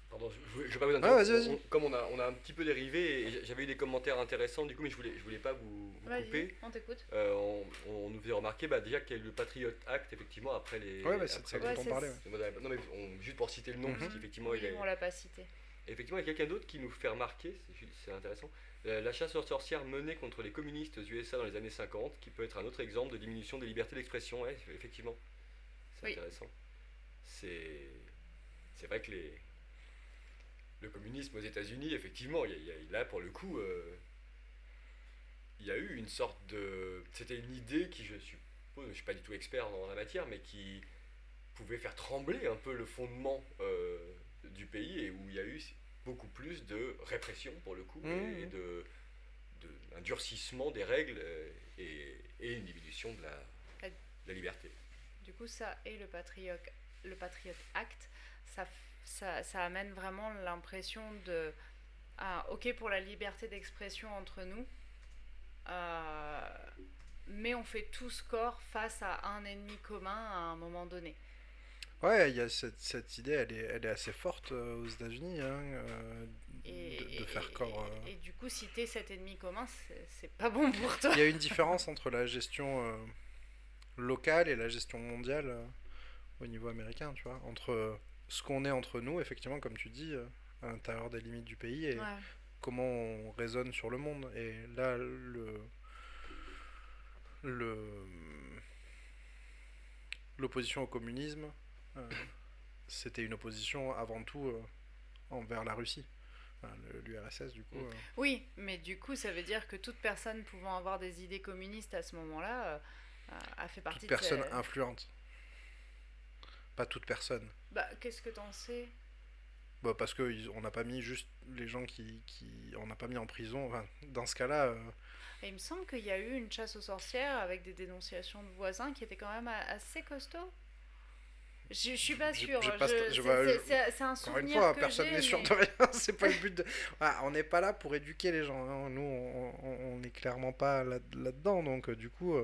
Pardon, je vais pas vous interrompre. Vas-y. Comme on a un petit peu dérivé, et j'avais eu des commentaires intéressants du coup, mais je voulais pas vous couper. On t'écoute. On nous faisait remarquer déjà qu'il y a eu le Patriot Act effectivement après les. Ouais, c'est ça dont on parlait. Non mais juste pour citer le nom, parce qu'effectivement on l'a pas cité. Effectivement, il y a quelqu'un d'autre qui nous fait remarquer, c'est intéressant, la chasse aux sorcières menée contre les communistes aux USA dans les années 50, qui peut être un autre exemple de diminution des libertés d'expression. Ouais, effectivement, c'est intéressant. C'est vrai que le communisme aux États-Unis, effectivement, là pour le coup, il y a eu une sorte de. C'était une idée qui, je suppose, je ne suis pas du tout expert dans la matière, mais qui pouvait faire trembler un peu le fondement du pays, et où il y a eu beaucoup plus de répression pour le coup, et un durcissement des règles et une diminution de la liberté. Du coup, ça et le Patriot Act, ça amène vraiment l'impression de ok pour la liberté d'expression entre nous, mais on fait tous corps face à un ennemi commun à un moment donné. Ouais, il y a cette idée, elle est assez forte aux États-Unis, hein, de faire corps. Et du coup, si t'es cet ennemi commun, c'est pas bon pour toi. Il y a une différence entre la gestion locale et la gestion mondiale au niveau américain, tu vois. Entre ce qu'on est entre nous, effectivement, comme tu dis, à l'intérieur des limites du pays, et Ouais. comment on raisonne sur le monde. Et là, le, l'opposition au communisme, euh, c'était une opposition avant tout envers la Russie. Enfin, l'URSS, du coup. Oui, mais du coup, ça veut dire que toute personne pouvant avoir des idées communistes à ce moment-là a fait partie Toute personne de ces... influente. Pas toute personne. Bah, qu'est-ce que t'en sais? Bah, parce qu'on n'a pas mis juste les gens on n'a pas mis en prison. Enfin, dans ce cas-là, Et il me semble qu'il y a eu une chasse aux sorcières avec des dénonciations de voisins qui étaient quand même assez costauds. Je suis pas sûre. C'est un encore une souvenir fois, que personne j'ai, n'est sûr mais... de rien. C'est pas le but de. Ah, on n'est pas là pour éduquer les gens, hein. Nous, on n'est clairement pas là-dedans. Donc, du coup,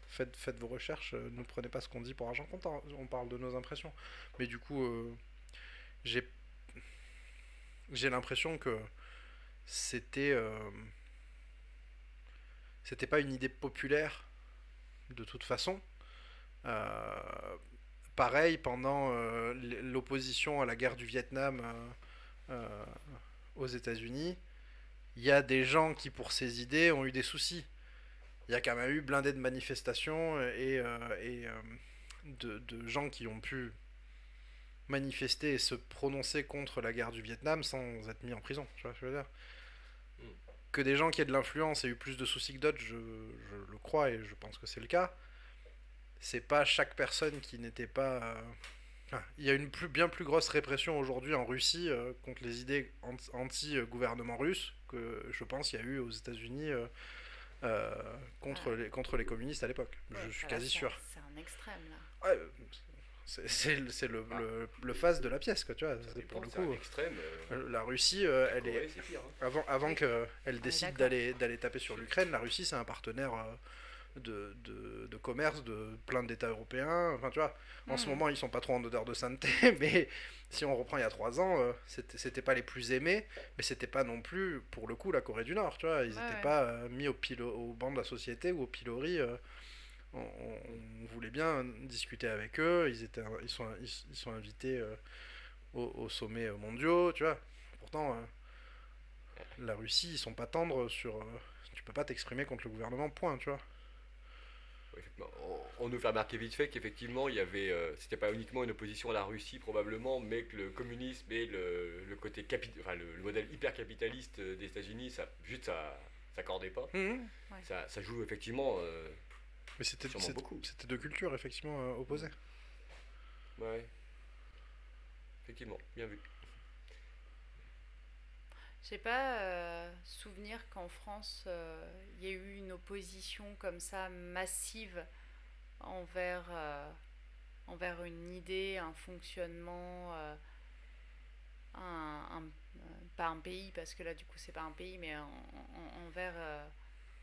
faites vos recherches. Ne prenez pas ce qu'on dit pour argent comptant. On parle de nos impressions. Mais du coup, j'ai j'ai l'impression que c'était c'était pas une idée populaire de toute façon. Euh, Pareil pendant l'opposition à la guerre du Vietnam euh, aux États-Unis, il y a des gens qui pour ces idées ont eu des soucis. Il y a quand même eu blindé de manifestations de gens qui ont pu manifester et se prononcer contre la guerre du Vietnam sans être mis en prison. Tu vois ce que je veux dire? Que des gens qui aient de l'influence aient eu plus de soucis que d'autres, je le crois et je pense que c'est le cas. C'est pas chaque personne qui n'était pas. Il y a une bien plus grosse répression aujourd'hui en Russie contre les idées anti-gouvernement russe que je pense qu'il y a eu aux États-Unis contre les communistes à l'époque. Ouais, Je suis là, quasi sûr. c'est un extrême, là. Ouais, c'est le face de la pièce, quoi, tu vois. Pour le C'est un coup, extrême. la Russie, elle est. C'est pire. Avant Oui. qu'elle décide d'accord. d'aller taper sur l'Ukraine, la Russie, c'est un partenaire de commerce de plein d'États européens. Enfin, tu vois, en ce moment, ils sont pas trop en odeur de sainteté, mais si on reprend il y a 3 ans, c'était pas les plus aimés, mais c'était pas non plus, pour le coup, la Corée du Nord, tu vois. Ils étaient pas mis au banc de la société ou au pilori. On voulait bien discuter avec eux. Ils sont invités aux sommets mondiaux, tu vois. Pourtant, la Russie, ils sont pas tendres sur. Tu peux pas t'exprimer contre le gouvernement, point, tu vois. On nous fait remarquer vite fait qu'effectivement, il y avait, c'était pas uniquement une opposition à la Russie probablement, mais que le communisme et le côté le modèle hyper capitaliste des États-Unis, ça s'accordait pas. Ouais. Ça joue effectivement Mais c'était sûrement beaucoup. c'était deux cultures, effectivement, opposées. Ouais, effectivement, bien vu. J'ai pas souvenir qu'en France, il y ait eu une opposition comme ça massive envers, envers une idée, un fonctionnement, pas un pays, parce que là du coup c'est pas un pays, mais envers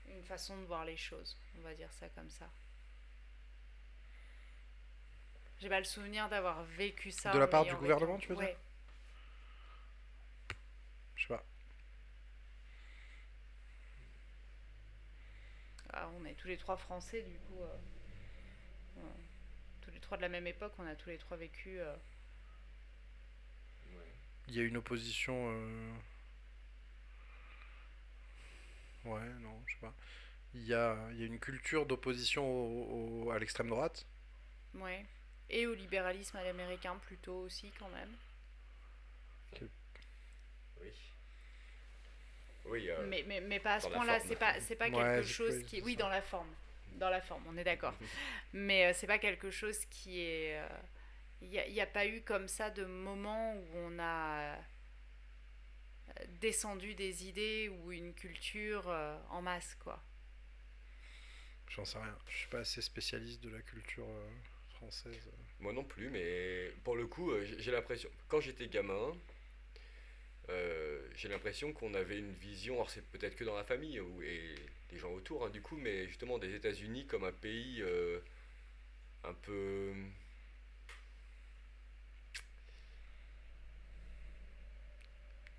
une façon de voir les choses, on va dire ça comme ça. J'ai pas le souvenir d'avoir vécu ça De la en part du ayant gouvernement, vécu. tu veux dire? Je sais pas. Ah, on est tous les trois français, du coup, tous les trois de la même époque, on a tous les trois vécu. Il y a une opposition. Ouais, non, je sais pas. Il y a une culture d'opposition à l'extrême droite. Ouais. Et au libéralisme à l'américain plutôt aussi quand même. Oui. Oui, Mais pas à ce dans la point-là, forme. c'est pas Ouais, quelque chose qui... Oui, ça. dans la forme. Dans la forme, on est d'accord. Mais c'est pas quelque chose qui est... Il n'y a pas eu comme ça de moment où on a descendu des idées ou une culture en masse, quoi. J'en sais rien. Je suis pas assez spécialiste de la culture française. Moi non plus, mais pour le coup, j'ai l'impression, quand j'étais gamin, j'ai l'impression qu'on avait une vision, alors c'est peut-être que dans la famille et les gens autour, hein, du coup, mais justement des États-Unis comme un pays un peu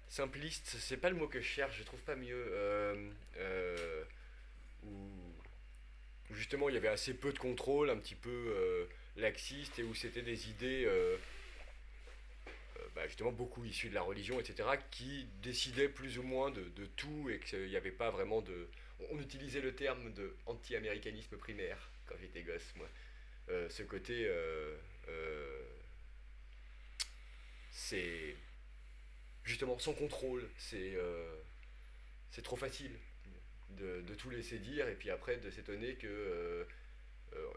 simpliste, c'est pas le mot que je cherche, je trouve pas mieux. Où, où justement il y avait assez peu de contrôle, un petit peu laxiste, et où c'était des idées justement beaucoup issues de la religion, etc., qui décidaient plus ou moins de tout, et qu'il n'y avait pas vraiment de... On utilisait le terme de anti-américanisme primaire quand j'étais gosse, moi. Ce côté... c'est justement sans contrôle, c'est trop facile de tout laisser dire, et puis après de s'étonner que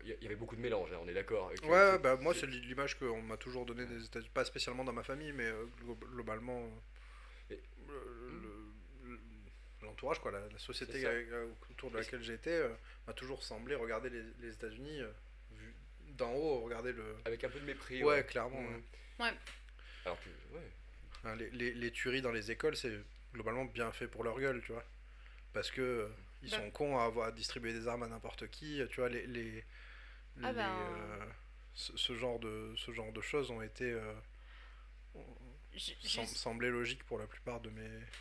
y avait beaucoup de mélange, hein, on est d'accord. Et que Ouais, bah moi c'est l'image qu'on m'a toujours donnée des États-Unis, pas spécialement dans ma famille, mais globalement, mais- l'entourage, quoi, la société ça. autour de Et laquelle j'étais m'a toujours semblé regarder les États-Unis vu d'en haut, regarder le. avec un peu de mépris, Ouais, clairement. Mm. Ouais. Ouais. Alors que, ouais. Hein, les tueries dans les écoles, c'est globalement bien fait pour leur gueule, tu vois. Parce que ils Bah, sont cons à distribuer des armes à n'importe qui, tu vois, ah les, ben, ce genre de choses ont été juste, semblé logique pour la plupart de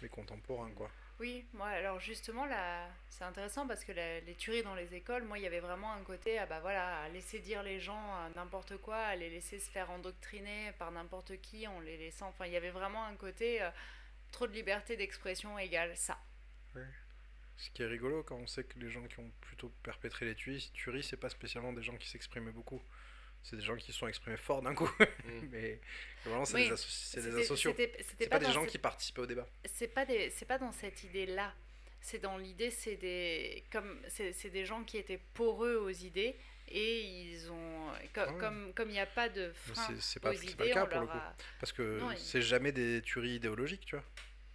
mes contemporains, quoi. oui, moi, alors justement, là, c'est intéressant parce que les tueries dans les écoles, moi, il y avait vraiment un côté, ah bah voilà, à laisser dire les gens n'importe quoi, à les laisser se faire endoctriner par n'importe qui en les laissant. Enfin, il y avait vraiment un côté, trop de liberté d'expression égale ça. Ouais. Ce qui est rigolo quand on sait que les gens qui ont plutôt perpétré les tueries, c'est pas spécialement des gens qui s'exprimaient beaucoup. C'est des gens qui se sont exprimés fort d'un coup. Mm. Mais vraiment, Oui, c'est des asociaux. c'était C'est pas pas des dans gens cette, qui participaient au débat. c'est pas dans cette idée-là. C'est dans l'idée, c'est des gens qui étaient poreux aux idées et ils ont, Ah ouais. comme il n'y a pas de Mais frein c'est aux pas le idées, cas on pour le leur coup. a, Parce que non, c'est jamais des tueries idéologiques, tu vois.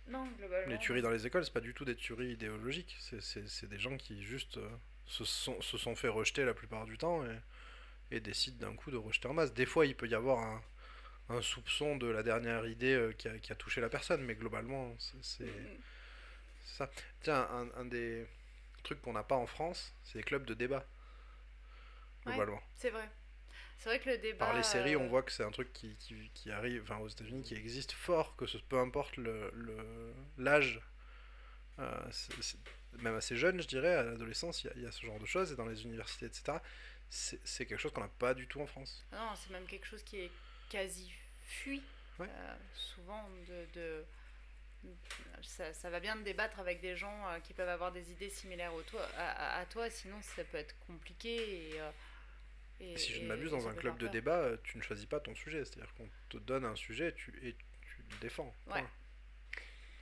non, Les globalement, tueries dans les écoles, c'est pas du tout des tueries idéologiques. C'est des gens qui juste se sont fait rejeter la plupart du temps et décident d'un coup de rejeter en masse. Des fois, il peut y avoir un soupçon de la dernière idée qui a touché la personne, mais globalement, c'est ça. Tiens, un des trucs qu'on n'a pas en France, c'est les clubs de débat, ouais, globalement. c'est vrai. C'est vrai que le Par les débat, séries, on voit que c'est un truc qui arrive, enfin aux États-Unis, qui existe fort, peu importe l'âge, même assez jeune, je dirais, à l'adolescence, il y a ce genre de choses, et dans les universités, etc. C'est quelque chose qu'on n'a pas du tout en France. non, c'est même quelque chose qui est quasi fui. Ouais. Souvent, ça va bien de débattre avec des gens qui peuvent avoir des idées similaires à toi, sinon ça peut être compliqué Et si je ne m'abuse, et dans ça un peut club faire de peur. débat, tu ne choisis pas ton sujet, c'est-à-dire qu'on te donne un sujet et tu le défends. Ouais. Point.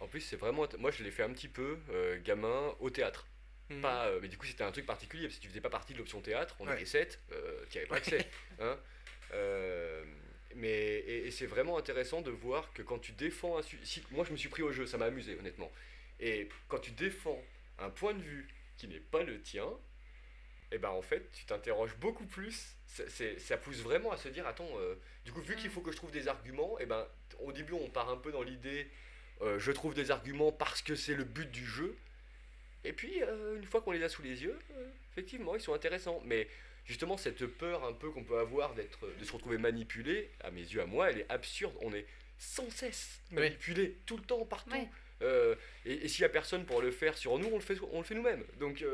En plus, c'est vraiment. Moi, je l'ai fait un petit peu, gamin, au théâtre. Mhm. Pas, mais du coup, c'était un truc particulier, parce que tu faisais pas partie de l'option théâtre, on Ouais. était 7, tu n'y avais pas accès. Hein. Euh, et c'est vraiment intéressant de voir que quand tu défends un moi, je me suis pris au jeu, ça m'a amusé, honnêtement. Et quand tu défends un point de vue qui n'est pas le tien, et ben en fait, tu t'interroges beaucoup plus. Ça pousse vraiment à se dire, attends, du coup, vu qu'il faut que je trouve des arguments, et ben au début, on part un peu dans l'idée, je trouve des arguments parce que c'est le but du jeu. Et puis, une fois qu'on les a sous les yeux, effectivement, ils sont intéressants. Mais justement, cette peur un peu qu'on peut avoir de se retrouver manipulé, à mes yeux, à moi, elle est absurde. On est sans cesse Oui. manipulé, tout le temps, partout. Ouais. Et s'il n'y a personne pour le faire sur nous, on le fait nous-mêmes. Donc,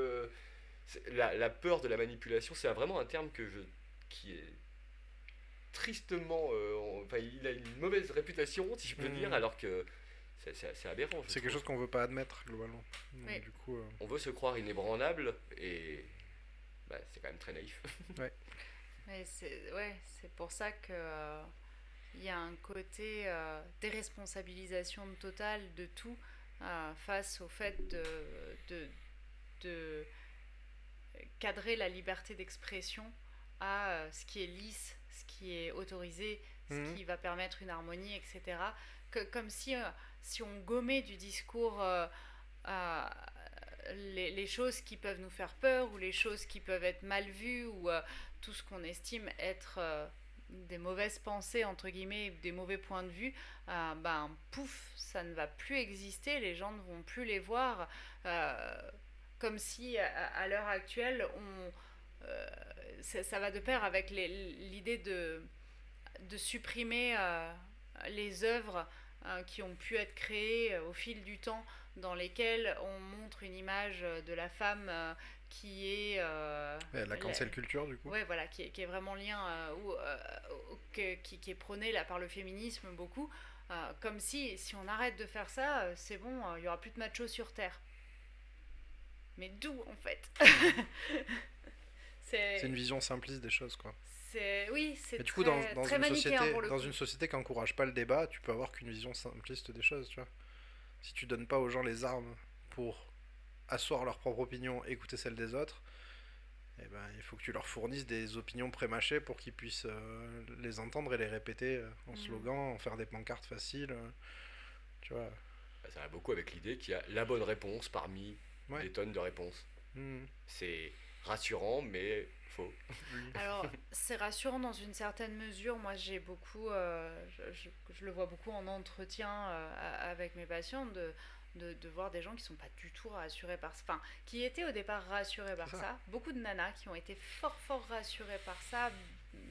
la peur de la manipulation, c'est vraiment un terme qui est tristement... enfin, il a une mauvaise réputation, si je peux dire, alors que c'est aberrant. C'est quelque chose qu'on veut pas admettre, globalement. Donc, Oui. du coup, On veut se croire inébranlable et c'est quand même très naïf. Mais c'est pour ça que il y a un côté déresponsabilisation totale de tout face au fait de cadrer la liberté d'expression à ce qui est lisse, ce qui est autorisé, ce Mhm. qui va permettre une harmonie, etc. Comme si on gommait du discours euh, les choses qui peuvent nous faire peur ou les choses qui peuvent être mal vues ou tout ce qu'on estime être des mauvaises pensées, entre guillemets, des mauvais points de vue, pouf, ça ne va plus exister, les gens ne vont plus les voir. Euh, Comme si, à l'heure actuelle, ça va de pair avec l'idée de supprimer les œuvres qui ont pu être créées au fil du temps, dans lesquelles on montre une image de la femme qui est La cancel culture, du coup. ouais, voilà, qui est vraiment lien qui est prôné là par le féminisme beaucoup, comme si on arrête de faire ça, c'est bon, il y aura plus de machos sur terre. Mais d'où en fait? C'est une vision simpliste des choses, quoi. Oui, c'est Mais du coup, très manichéen pour le dans coup. une société qui encourage pas le débat, tu peux avoir qu'une vision simpliste des choses, tu vois. Si tu donnes pas aux gens les armes pour asseoir leur propre opinion, écouter celle des autres, eh ben, il faut que tu leur fournisses des opinions prémâchées pour qu'ils puissent les entendre et les répéter en slogan, en faire des pancartes faciles, tu vois. Ça va beaucoup avec l'idée qu'il y a la bonne réponse parmi Ouais. des tonnes de réponses. Mhm. C'est rassurant, mais faux. Alors, c'est rassurant dans une certaine mesure. Moi, j'ai beaucoup, je le vois beaucoup en entretien avec mes patients, de voir des gens qui sont pas du tout rassurés par ça. Enfin, qui étaient au départ rassurés par ça. Beaucoup de nanas qui ont été fort, fort rassurées par ça,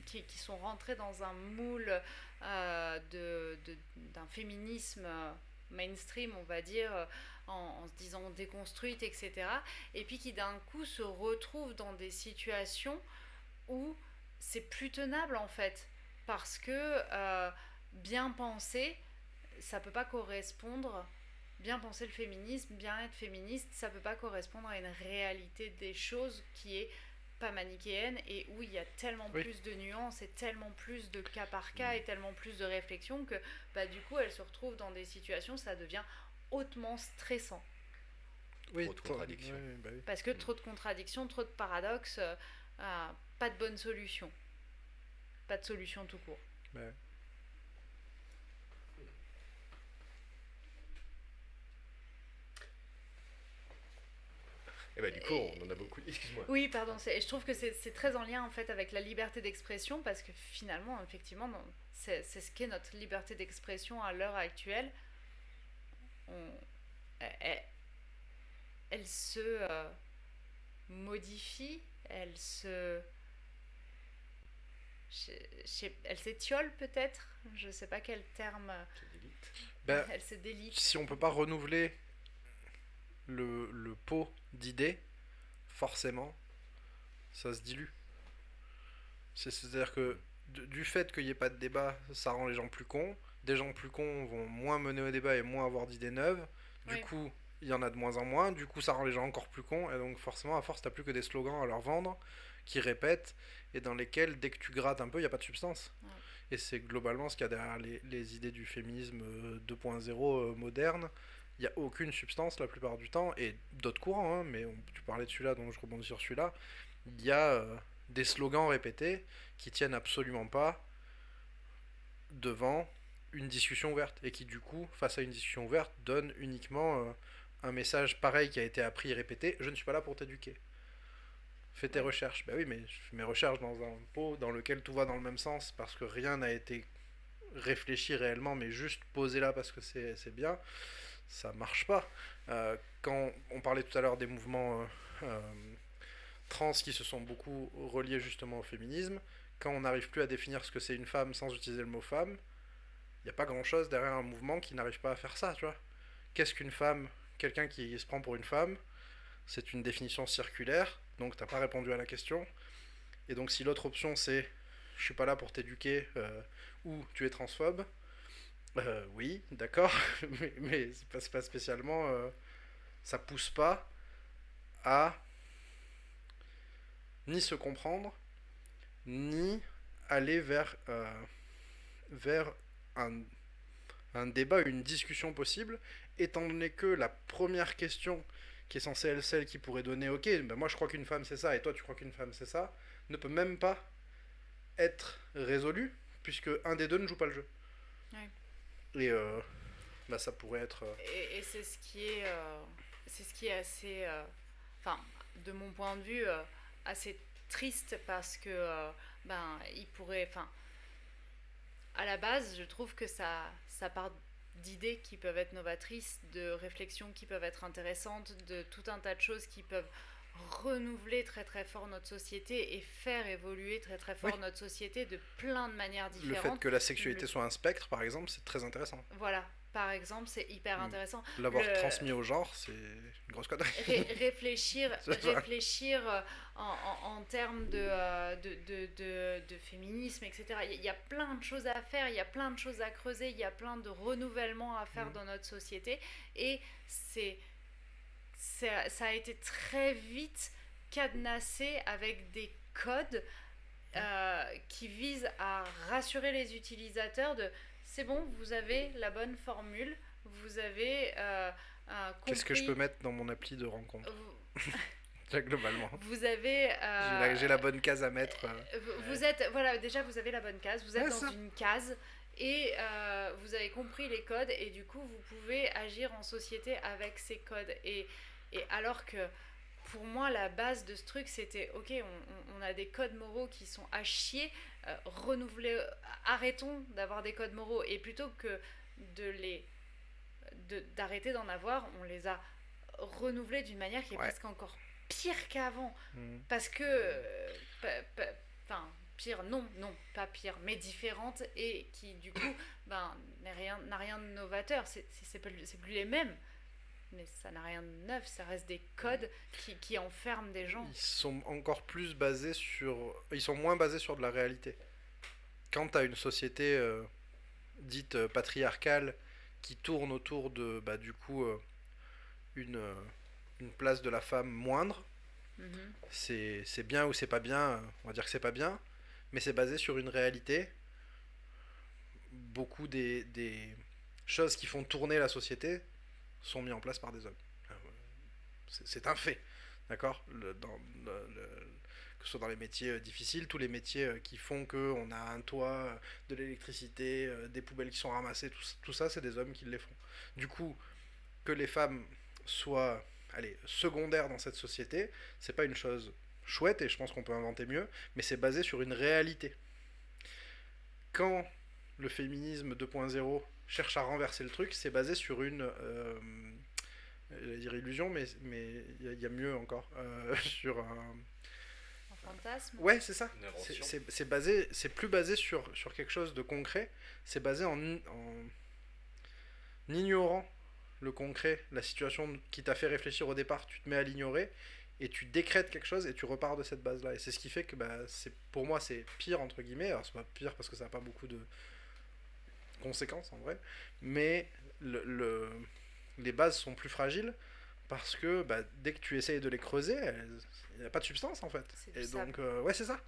qui sont rentrées dans un moule d'un féminisme mainstream, on va dire, en se disant déconstruite, etc. Et puis qui d'un coup se retrouvent dans des situations où c'est plus tenable en fait. Parce que bien penser, ça peut pas correspondre. Bien penser le féminisme, bien être féministe, ça peut pas correspondre à une réalité des choses qui est pas manichéenne et où il y a tellement plus de nuances et tellement plus de cas par cas et tellement plus de réflexion que du coup elles se retrouvent dans des situations, ça devient hautement stressant. Oui, trop de contradictions. Oui. Parce que trop de contradictions, trop de paradoxes, pas de bonne solution. Pas de solution tout court. Ouais. Et du coup, on en a beaucoup. Excuse-moi. Oui, pardon. Je trouve que c'est très en lien en fait avec la liberté d'expression parce que finalement, effectivement, c'est ce qu'est notre liberté d'expression à l'heure actuelle. Elle se modifie, elle s'étiole peut-être, je sais pas quel terme. Elle se délite. Si on peut pas renouveler le pot d'idées, forcément, ça se dilue. C'est-à-dire que du fait qu'il n'y ait pas de débat, ça rend les gens plus cons. Des gens plus cons vont moins mener au débat et moins avoir d'idées neuves. Du coup, il y en a de moins en moins. Du coup, ça rend les gens encore plus cons. Et donc, forcément, à force, t'as plus que des slogans à leur vendre qui répètent et dans lesquels, dès que tu grattes un peu, il n'y a pas de substance. Ouais. Et c'est globalement ce qu'il y a derrière les idées du féminisme 2.0 moderne. Il n'y a aucune substance la plupart du temps. Et d'autres courants, hein, mais tu parlais de celui-là, donc je rebondis sur celui-là. Il y a des slogans répétés qui tiennent absolument pas devant une discussion ouverte et qui du coup, face à une discussion ouverte, donnent uniquement un message pareil qui a été appris et répété: je ne suis pas là pour t'éduquer. Fais tes recherches. Ben oui, mais je fais mes recherches dans un pot dans lequel tout va dans le même sens parce que rien n'a été réfléchi réellement, mais juste posé là parce que c'est bien. Ça marche pas. Quand on parlait tout à l'heure des mouvements trans qui se sont beaucoup reliés justement au féminisme, quand on n'arrive plus à définir ce que c'est une femme sans utiliser le mot femme, il n'y a pas grand chose derrière un mouvement qui n'arrive pas à faire ça, tu vois. Qu'est-ce qu'une femme? Quelqu'un qui se prend pour une femme, c'est une définition circulaire, donc t'as pas répondu à la question. Et donc si l'autre option c'est je suis pas là pour t'éduquer ou tu es transphobe, oui, d'accord, mais c'est pas spécialement. Ça pousse pas à ni se comprendre, ni aller vers un débat, une discussion possible, étant donné que la première question qui est censée être celle qui pourrait donner ok, ben moi je crois qu'une femme c'est ça et toi tu crois qu'une femme c'est ça, ne peut même pas être résolue puisque un des deux ne joue pas le jeu. Ouais. Et ça pourrait être. Et c'est ce qui est assez, enfin, de mon point de vue, assez triste parce que il pourrait, enfin, la base, je trouve que ça part d'idées qui peuvent être novatrices, de réflexions qui peuvent être intéressantes, de tout un tas de choses qui peuvent renouveler très très fort notre société et faire évoluer très très fort notre société de plein de manières différentes. Le fait que la sexualité soit un spectre, par exemple, c'est très intéressant. Voilà, par exemple, c'est hyper intéressant. L'avoir transmis au genre, c'est une grosse connerie. Réfléchir en termes de féminisme, etc. Il y a plein de choses à faire, il y a plein de choses à creuser, il y a plein de renouvellements à faire dans notre société. Et ça a été très vite cadenassé avec des codes qui visent à rassurer les utilisateurs de c'est bon, vous avez la bonne formule, vous avez compris... Qu'est-ce que je peux mettre dans mon appli de rencontre globalement. Vous avez... j'ai la bonne case à mettre. Vous êtes... Voilà, déjà, vous avez la bonne case. Vous êtes dans une case et vous avez compris les codes et du coup, vous pouvez agir en société avec ces codes. Et alors que, pour moi, la base de ce truc, c'était, ok, on a des codes moraux qui sont à chier, arrêtons d'avoir des codes moraux. Et plutôt que d'arrêter d'en avoir, on les a renouvelés d'une manière qui est presque encore pire qu'avant. Parce que... pire, non, pas pire, mais différente et qui, du coup, n'a rien de novateur. C'est plus les mêmes. Mais ça n'a rien de neuf, ça reste des codes qui enferment des gens. Ils sont encore plus basés sur... Ils sont moins basés sur de la réalité. Quand tu as une société dite patriarcale qui tourne autour de, du coup, une place de la femme moindre, c'est bien ou c'est pas bien, on va dire que c'est pas bien, mais c'est basé sur une réalité. Beaucoup des choses qui font tourner la société sont mis en place par des hommes. C'est un fait, d'accord, que ce soit dans les métiers difficiles, tous les métiers qui font qu'on a un toit, de l'électricité, des poubelles qui sont ramassées, tout ça, c'est des hommes qui les font. Du coup, que les femmes soient secondaires dans cette société, c'est pas une chose chouette, et je pense qu'on peut inventer mieux, mais c'est basé sur une réalité. Quand le féminisme 2.0 cherche à renverser le truc, c'est basé sur une... j'allais dire illusion, mais il y a mieux encore. Sur un fantasme. Ouais, c'est ça. C'est plus basé sur quelque chose de concret. C'est basé en ignorant le concret, la situation qui t'a fait réfléchir au départ, tu te mets à l'ignorer et tu décrètes quelque chose et tu repars de cette base-là. Et c'est ce qui fait que pour moi c'est pire entre guillemets. Alors c'est pas pire parce que ça n'a pas beaucoup de conséquences en vrai, mais les bases sont plus fragiles parce que dès que tu essayes de les creuser, il n'y a pas de substance en fait. Et donc, ouais, c'est ça.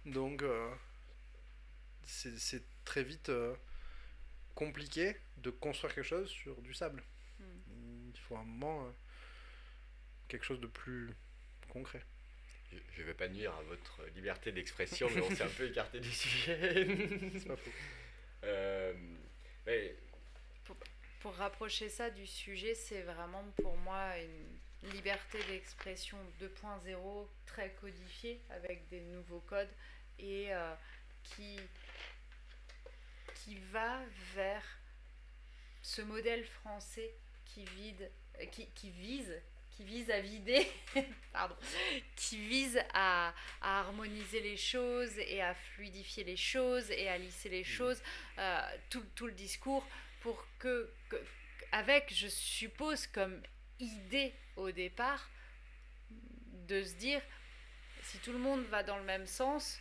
Donc, c'est très vite compliqué de construire quelque chose sur du sable. Il faut un moment quelque chose de plus concret. Je ne vais pas nuire à votre liberté d'expression, mais on s'est un peu écarté du sujet. C'est pas faux. Mais... Pour rapprocher ça du sujet, c'est vraiment pour moi une liberté d'expression 2.0 très codifiée avec des nouveaux codes et qui va vers ce modèle français qui vise à vider, pardon, qui vise à harmoniser les choses et à fluidifier les choses et à lisser les choses, tout le discours pour avec, je suppose, comme idée au départ, de se dire, si tout le monde va dans le même sens,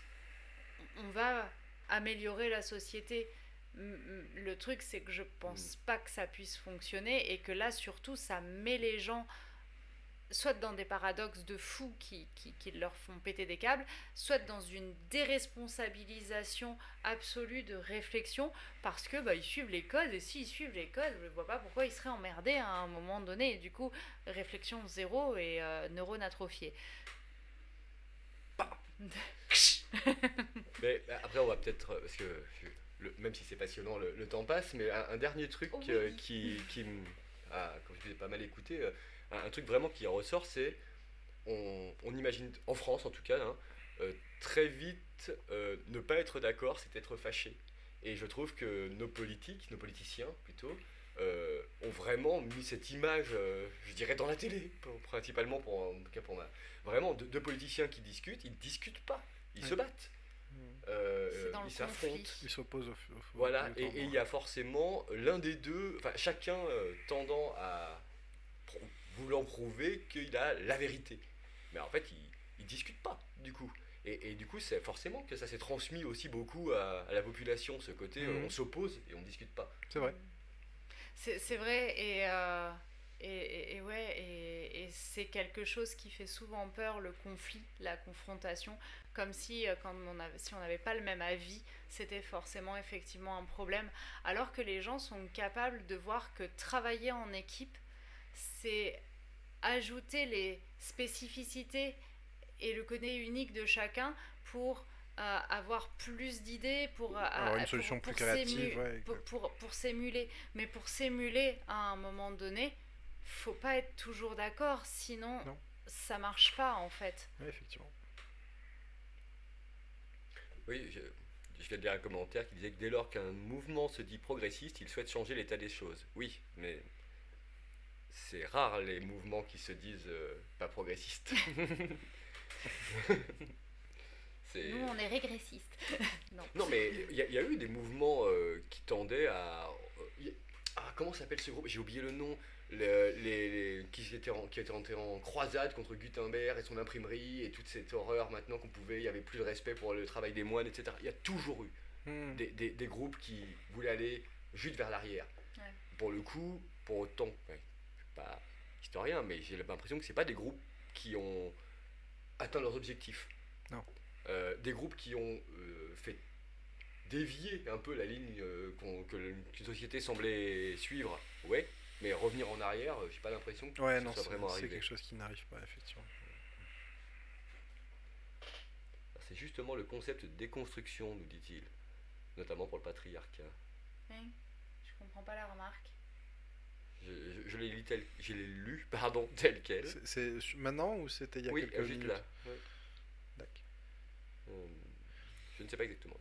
on va améliorer la société. Le truc, c'est que je pense pas que ça puisse fonctionner et que là, surtout, ça met les gens soit dans des paradoxes de fous qui leur font péter des câbles, soit dans une déresponsabilisation absolue de réflexion parce que ils suivent les codes et s'ils suivent les codes, je ne vois pas pourquoi ils seraient emmerdés à un moment donné. Et du coup, réflexion zéro et neurones atrophiés. Mais après, on va peut-être, parce que même si c'est passionnant, le temps passe, mais un dernier truc qui comme je vous ai pas mal écouté, un truc vraiment qui ressort, c'est on imagine, en France en tout cas, très vite, ne pas être d'accord, c'est être fâché. Et je trouve que nos politiciens plutôt, ont vraiment mis cette image, je dirais dans la télé, principalement en tout cas pour moi, vraiment deux politiciens qui discutent, ils discutent pas, ils se battent, ils s'affrontent. Ils s'opposent Voilà, et il y a forcément l'un des deux, enfin chacun tendant à voulant prouver qu'il a la vérité. Mais en fait, ils discutent pas, du coup. Et du coup, c'est forcément que ça s'est transmis aussi beaucoup à la population, ce côté on s'oppose et on discute pas. C'est vrai. C'est vrai, et c'est quelque chose qui fait souvent peur, le conflit, la confrontation, comme si, si on n'avait pas le même avis, c'était forcément effectivement un problème, alors que les gens sont capables de voir que travailler en équipe, c'est ajouter les spécificités et le côté unique de chacun pour avoir plus d'idées, pour avoir une solution plus créative, pour s'émuler. Mais pour s'émuler à un moment donné, faut pas être toujours d'accord, sinon ça marche pas en fait. Oui, effectivement. Oui, je viens de lire un commentaire qui disait que dès lors qu'un mouvement se dit progressiste, il souhaite changer l'état des choses. Oui, mais c'est rare les mouvements qui se disent pas progressistes. Nous, on est régressistes. Non, mais il y a eu des mouvements qui tendaient à... comment s'appelle ce groupe ? J'ai oublié le nom. Qui étaient entrés en croisade contre Gutenberg et son imprimerie et toute cette horreur maintenant il n'y avait plus de respect pour le travail des moines, etc. Il y a toujours eu des groupes qui voulaient aller juste vers l'arrière. Ouais. Pour le coup, pour autant, je ne suis pas historien, mais j'ai l'impression que ce n'est pas des groupes qui ont atteint leurs objectifs. Non. Des groupes qui ont fait dévier un peu la ligne qu'une société semblait suivre, ouais. Mais revenir en arrière, j'ai pas l'impression que ça soit vraiment arrivé. C'est quelque chose qui n'arrive pas, effectivement. C'est justement le concept de déconstruction, nous dit-il, notamment pour le patriarcat. Oui, je comprends pas la remarque. Je l'ai lu tel quel. C'est maintenant ou c'était il y a quelques minutes ? Oui, juste là. Ouais. D'accord. Je ne sais pas exactement.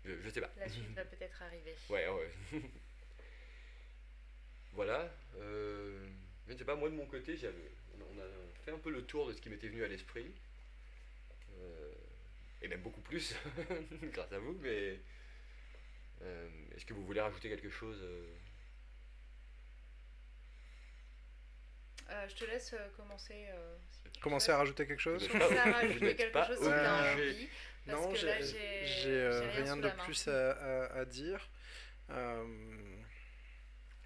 Je sais pas. La suite va peut-être arriver. Ouais. Voilà. Je ne sais pas, moi de mon côté, on a fait un peu le tour de ce qui m'était venu à l'esprit. Et même beaucoup plus, grâce à vous, mais est-ce que vous voulez rajouter quelque chose Je te laisse commencer. Commencer à rajouter quelque chose ? Commencer à rajouter quelque chose si tu as envie. Non, j'ai rien de plus à dire.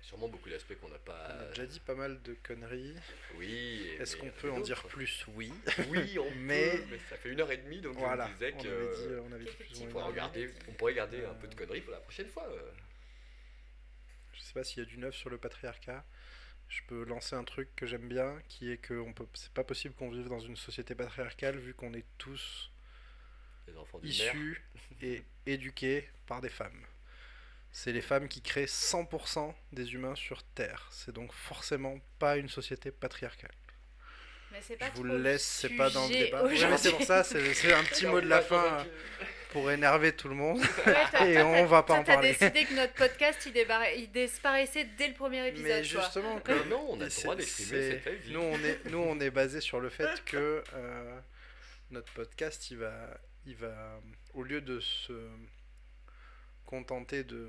Sûrement beaucoup d'aspects qu'on n'a pas... On a déjà dit pas mal de conneries. Oui. Est-ce qu'on peut en dire plus ? Oui. Oui, on peut, mais ça fait 1h30, donc voilà, je me disais on pourrait garder un peu de conneries pour la prochaine fois. Je sais pas s'il y a du neuf sur le patriarcat. Je peux lancer un truc que j'aime bien, qui est que c'est pas possible qu'on vive dans une société patriarcale vu qu'on est tous issus et éduqués par des femmes. C'est les femmes qui créent 100% des humains sur Terre. C'est donc forcément pas une société patriarcale. Mais c'est pas je vous le laisse, c'est pas dans le débat. Oui, mais c'est pour ça, c'est un petit mot de la fin pour énerver tout le monde. Ouais, et on va pas en parler. T'as décidé que notre podcast il disparaissait dès le premier épisode. Mais justement, non, on a le droit d'exprimer cette avis. Nous, on est basé sur le fait que notre podcast, il va, au lieu de se contenter de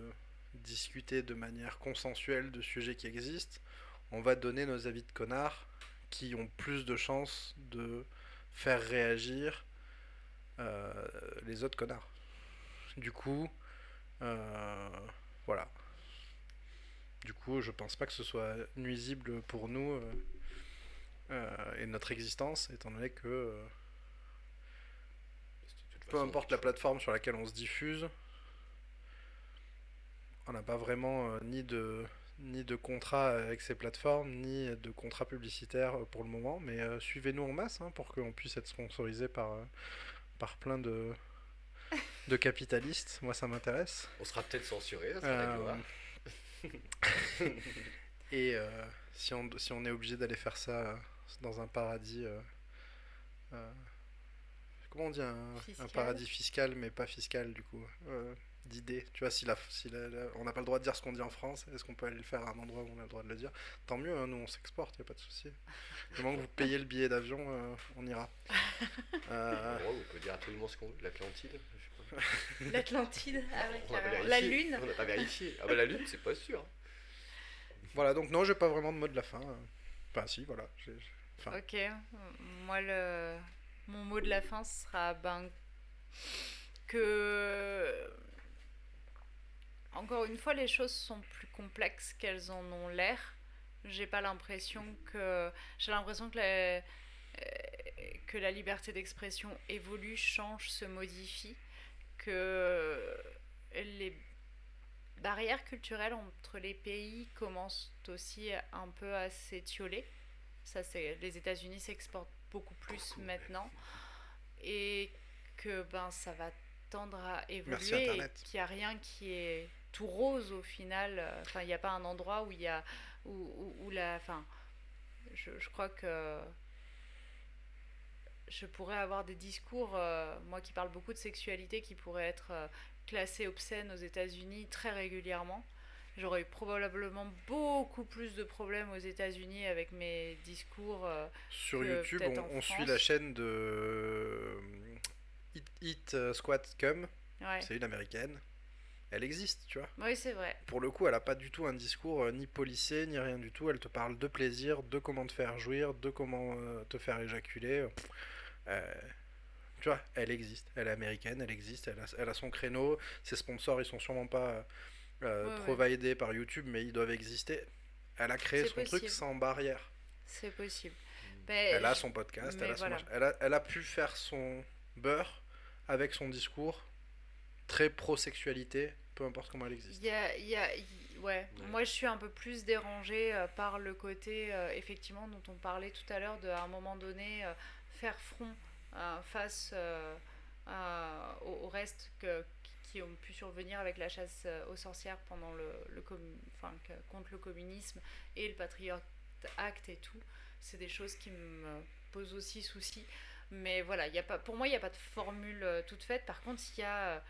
discuter de manière consensuelle de sujets qui existent, on va donner nos avis de connards qui ont plus de chances de faire réagir les autres connards. Du coup, voilà. Du coup, je pense pas que ce soit nuisible pour nous et notre existence, étant donné que peu importe la plateforme sur laquelle on se diffuse, on n'a pas vraiment ni de contrat avec ces plateformes, ni de contrat publicitaire pour le moment, mais suivez-nous en masse pour qu'on puisse être sponsorisé par plein de capitalistes. Moi, ça m'intéresse. On sera peut-être censuré, ça sera la gloire. Et si on est obligé d'aller faire ça dans un paradis comment on dit un paradis fiscal, mais pas fiscal du coup, d'idées. Tu vois, on n'a pas le droit de dire ce qu'on dit en France, est-ce qu'on peut aller le faire à un endroit où on a le droit de le dire? Tant mieux, hein, nous on s'exporte, y a pas de souci. Du moment que vous payez le billet d'avion, on ira. On peut dire absolument ce qu'on veut. L'Atlantide, je sais pas. L'Atlantide avec On n'a pas la vérifié. Lune. On n'a pas vérifié. Ah bah la Lune, c'est pas sûr. Voilà, donc non, j'ai pas vraiment de mot de la fin. Enfin, si, voilà. Enfin, Ok, moi mon mot de la fin sera que encore une fois les choses sont plus complexes qu'elles en ont l'air. J'ai l'impression que la liberté d'expression évolue, change, se modifie, que les barrières culturelles entre les pays commencent aussi un peu à s'étioler. Ça, les États-Unis s'exportent beaucoup plus maintenant et que ça va tendre à évoluer et qu'il n'y a rien qui est tout rose au final. Enfin, il n'y a pas un endroit où il y a je crois que je pourrais avoir des discours, moi qui parle beaucoup de sexualité, qui pourraient être classés obscènes aux États-Unis très régulièrement. J'aurais eu probablement beaucoup plus de problèmes aux États-Unis avec mes discours. Sur YouTube, on suit la chaîne de Eat Squat Cum. Ouais. C'est une américaine. Elle existe, tu vois. Oui, c'est vrai. Pour le coup, elle a pas du tout un discours ni policé, ni rien du tout. Elle te parle de plaisir, de comment te faire jouir, de comment te faire éjaculer. Tu vois, elle existe. Elle est américaine, elle existe. Elle a son créneau. Ses sponsors, ils sont sûrement pas providés par YouTube, mais ils doivent exister. Elle a créé son truc sans barrière. C'est possible. Elle a son podcast, elle a pu faire son beurre avec son discours très pro-sexualité, peu importe comment elle existe. Ouais. Moi je suis un peu plus dérangée par le côté, effectivement, dont on parlait tout à l'heure, à un moment donné, faire front face au reste qui ont pu survenir avec la chasse aux sorcières pendant contre le communisme et le Patriot Act et tout. C'est des choses qui me posent aussi souci. Mais voilà, pour moi, il n'y a pas de formule toute faite. Par contre, il y a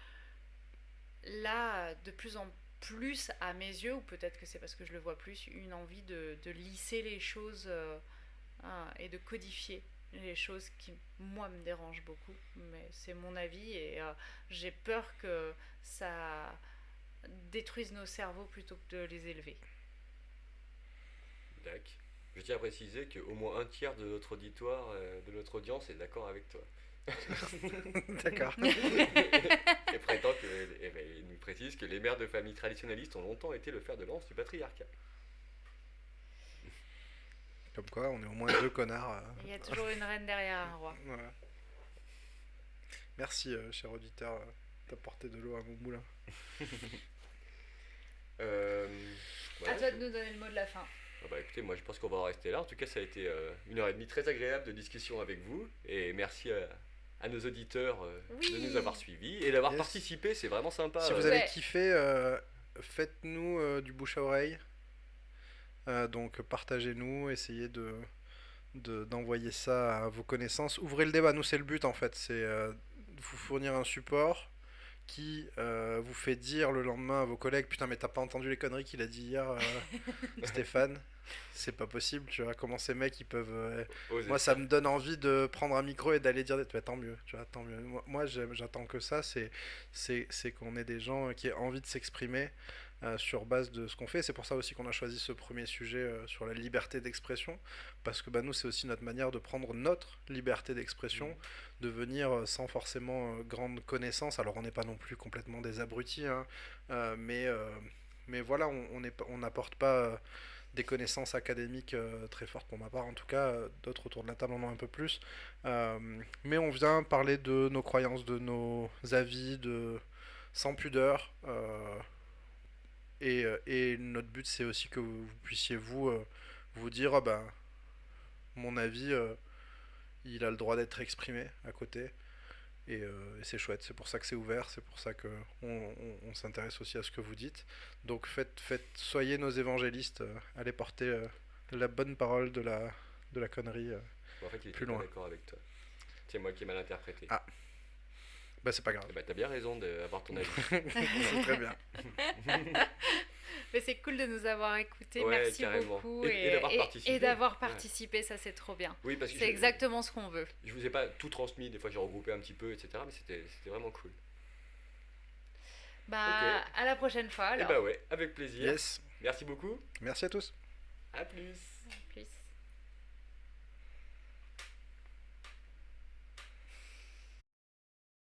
là, de plus en plus, à mes yeux, ou peut-être que c'est parce que je le vois plus, une envie de lisser les choses et de codifier les choses qui, moi, me dérangent beaucoup. Mais c'est mon avis et j'ai peur que ça détruise nos cerveaux plutôt que de les élever. D'accord. Je tiens à préciser qu'au moins un tiers de notre auditoire, de notre audience est d'accord avec toi. D'accord. Et il nous précise que les mères de famille traditionnalistes ont longtemps été le fer de lance du patriarcat. Comme quoi, on est au moins deux connards. Il y a toujours une reine derrière un roi. Voilà. Merci, cher auditeur, d'apporter de l'eau à mon moulin. À toi de nous donner le mot de la fin. Écoutez, moi je pense qu'on va en rester là. En tout cas, ça a été 1h30 très agréable de discussion avec vous. Et merci à nos auditeurs de nous avoir suivis et d'avoir participé. C'est vraiment sympa. Si vous avez kiffé, faites-nous du bouche à oreille. Donc partagez-nous, essayez d'envoyer ça à vos connaissances. Ouvrez le débat, nous c'est le but en fait. C'est vous fournir un support qui vous fait dire le lendemain à vos collègues: putain, mais t'as pas entendu les conneries qu'il a dit hier, Stéphane? C'est pas possible, tu vois. Comment ces mecs ils peuvent. Moi, ça me donne envie de prendre un micro et d'aller dire: tant mieux, tu vois, tant mieux. Moi j'attends que ça, c'est qu'on ait des gens qui aient envie de s'exprimer sur base de ce qu'on fait. C'est pour ça aussi qu'on a choisi ce premier sujet sur la liberté d'expression, parce que nous c'est aussi notre manière de prendre notre liberté d'expression, de venir sans forcément grande connaissance. Alors on n'est pas non plus complètement des abrutis, hein, mais voilà, on n'apporte pas des connaissances académiques très fortes, pour ma part en tout cas. D'autres autour de la table en ont un peu plus, mais on vient parler de nos croyances, de nos avis, sans pudeur. Et notre but c'est aussi que vous puissiez vous dire: mon avis il a le droit d'être exprimé à côté, et c'est chouette, c'est pour ça que c'est ouvert, c'est pour ça que on s'intéresse aussi à ce que vous dites. Donc soyez nos évangélistes, allez porter la bonne parole de la connerie il plus loin. D'accord avec toi. C'est moi qui ai mal interprété. Ah. Bah c'est pas grave. Eh bah, t'as bien raison d'avoir ton avis. C'est très bien. Mais c'est cool de nous avoir écoutés, Ouais, merci carrément. beaucoup. Et d'avoir participé. Et d'avoir Ouais. participé, ça c'est trop bien. Oui, parce que C'est exactement ce qu'on veut. je vous ai pas tout transmis, des fois j'ai regroupé un petit peu, etc. Mais c'était vraiment cool. Bah, à la prochaine fois Et alors. bah ouais, avec plaisir. Yes. Merci beaucoup. Merci à tous. À plus. Plus.